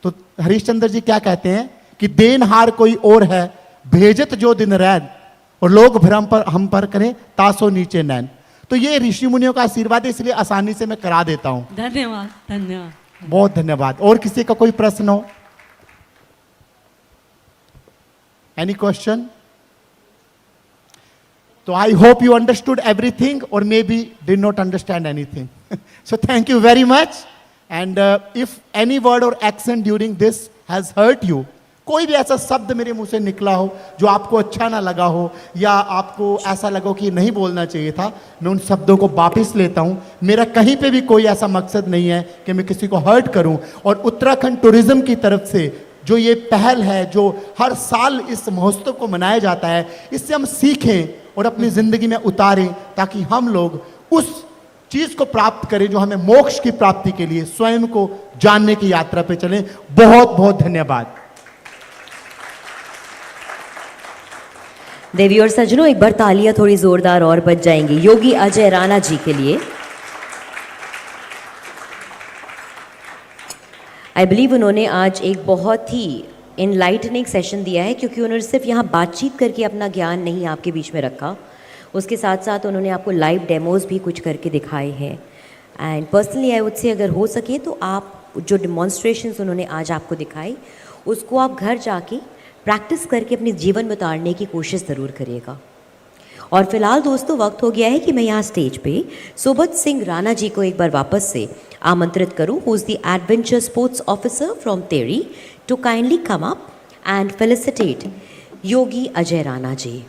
तो हरिश्चंद्र जी क्या कहते हैं कि देनहार कोई और है, भेजत जो दिन रैन, और लोग भ्रम पर हम पर करें तासो नीचे नैन। तो ये ऋषि मुनियों का आशीर्वाद है, इसलिए आसानी से मैं करा देता हूं। धन्यवाद। धन्यवाद। बहुत धन्यवाद। और किसी का कोई प्रश्न हो? Any question? So I hope you understood everything or maybe did not understand anything. So thank you very much. And if any word or accent during this has hurt you, कोई भी ऐसा शब्द मेरे मुंह से निकला हो जो आपको अच्छा ना लगा हो या आपको ऐसा लगा कि नहीं बोलना चाहिए था, मैं उन शब्दों को वापस लेता हूं। मेरा कहीं पे भी कोई ऐसा मकसद नहीं है कि मैं किसी को हर्ट करूं। और उत्तराखंड टूरिज्म की तरफ से जो ये पहल है, जो हर साल इस महोत्सव को मनाया जाता है, इससे हम सीखें और अपनी जिंदगी में उतारें, ताकि हम लोग उस चीज को प्राप्त करें जो हमें मोक्ष की प्राप्ति के लिए स्वयं को जानने की यात्रा पे चलें। बहुत बहुत धन्यवाद। देवी और सज्जनों, एक बार तालियां थोड़ी जोरदार और बज जाएंगी योगी अजय राणा जी के लिए। आई बिलीव उन्होंने आज एक बहुत ही इनलाइटनिंग सेशन दिया है, क्योंकि उन्होंने सिर्फ यहाँ बातचीत करके अपना ज्ञान नहीं आपके बीच में रखा, उसके साथ साथ उन्होंने आपको लाइव डेमोज भी कुछ करके दिखाए हैं। And personally I would say अगर हो सके तो आप जो डिमॉन्स्ट्रेशंस उन्होंने आज आपको दिखाई, उसको आप घर जाके प्रैक्टिस करके अपने जीवन में उतारने की कोशिश ज़रूर करिएगा। और फिलहाल दोस्तों, वक्त हो गया है कि मैं यहाँ स्टेज पे सुबोध सिंह राणा जी को एक बार वापस से आमंत्रित करूँ, who is the adventure sports officer from Tehri, to kindly come up and felicitate Yogi Ajay Rana ji.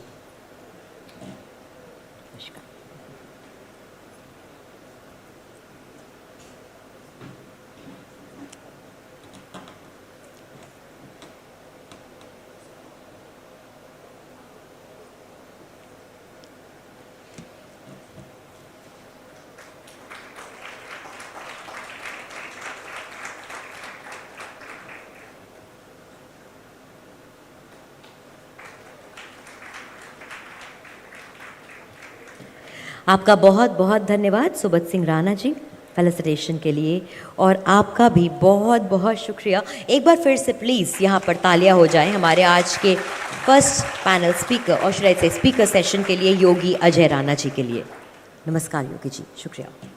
आपका बहुत बहुत धन्यवाद सुबोध सिंह राणा जी फेलिसिटेशन के लिए, और आपका भी बहुत बहुत शुक्रिया। एक बार फिर से प्लीज़ यहाँ पर तालियां हो जाएं हमारे आज के फर्स्ट पैनल स्पीकर और शायद से स्पीकर सेशन के लिए योगी अजय राणा जी के लिए। नमस्कार योगी जी, शुक्रिया।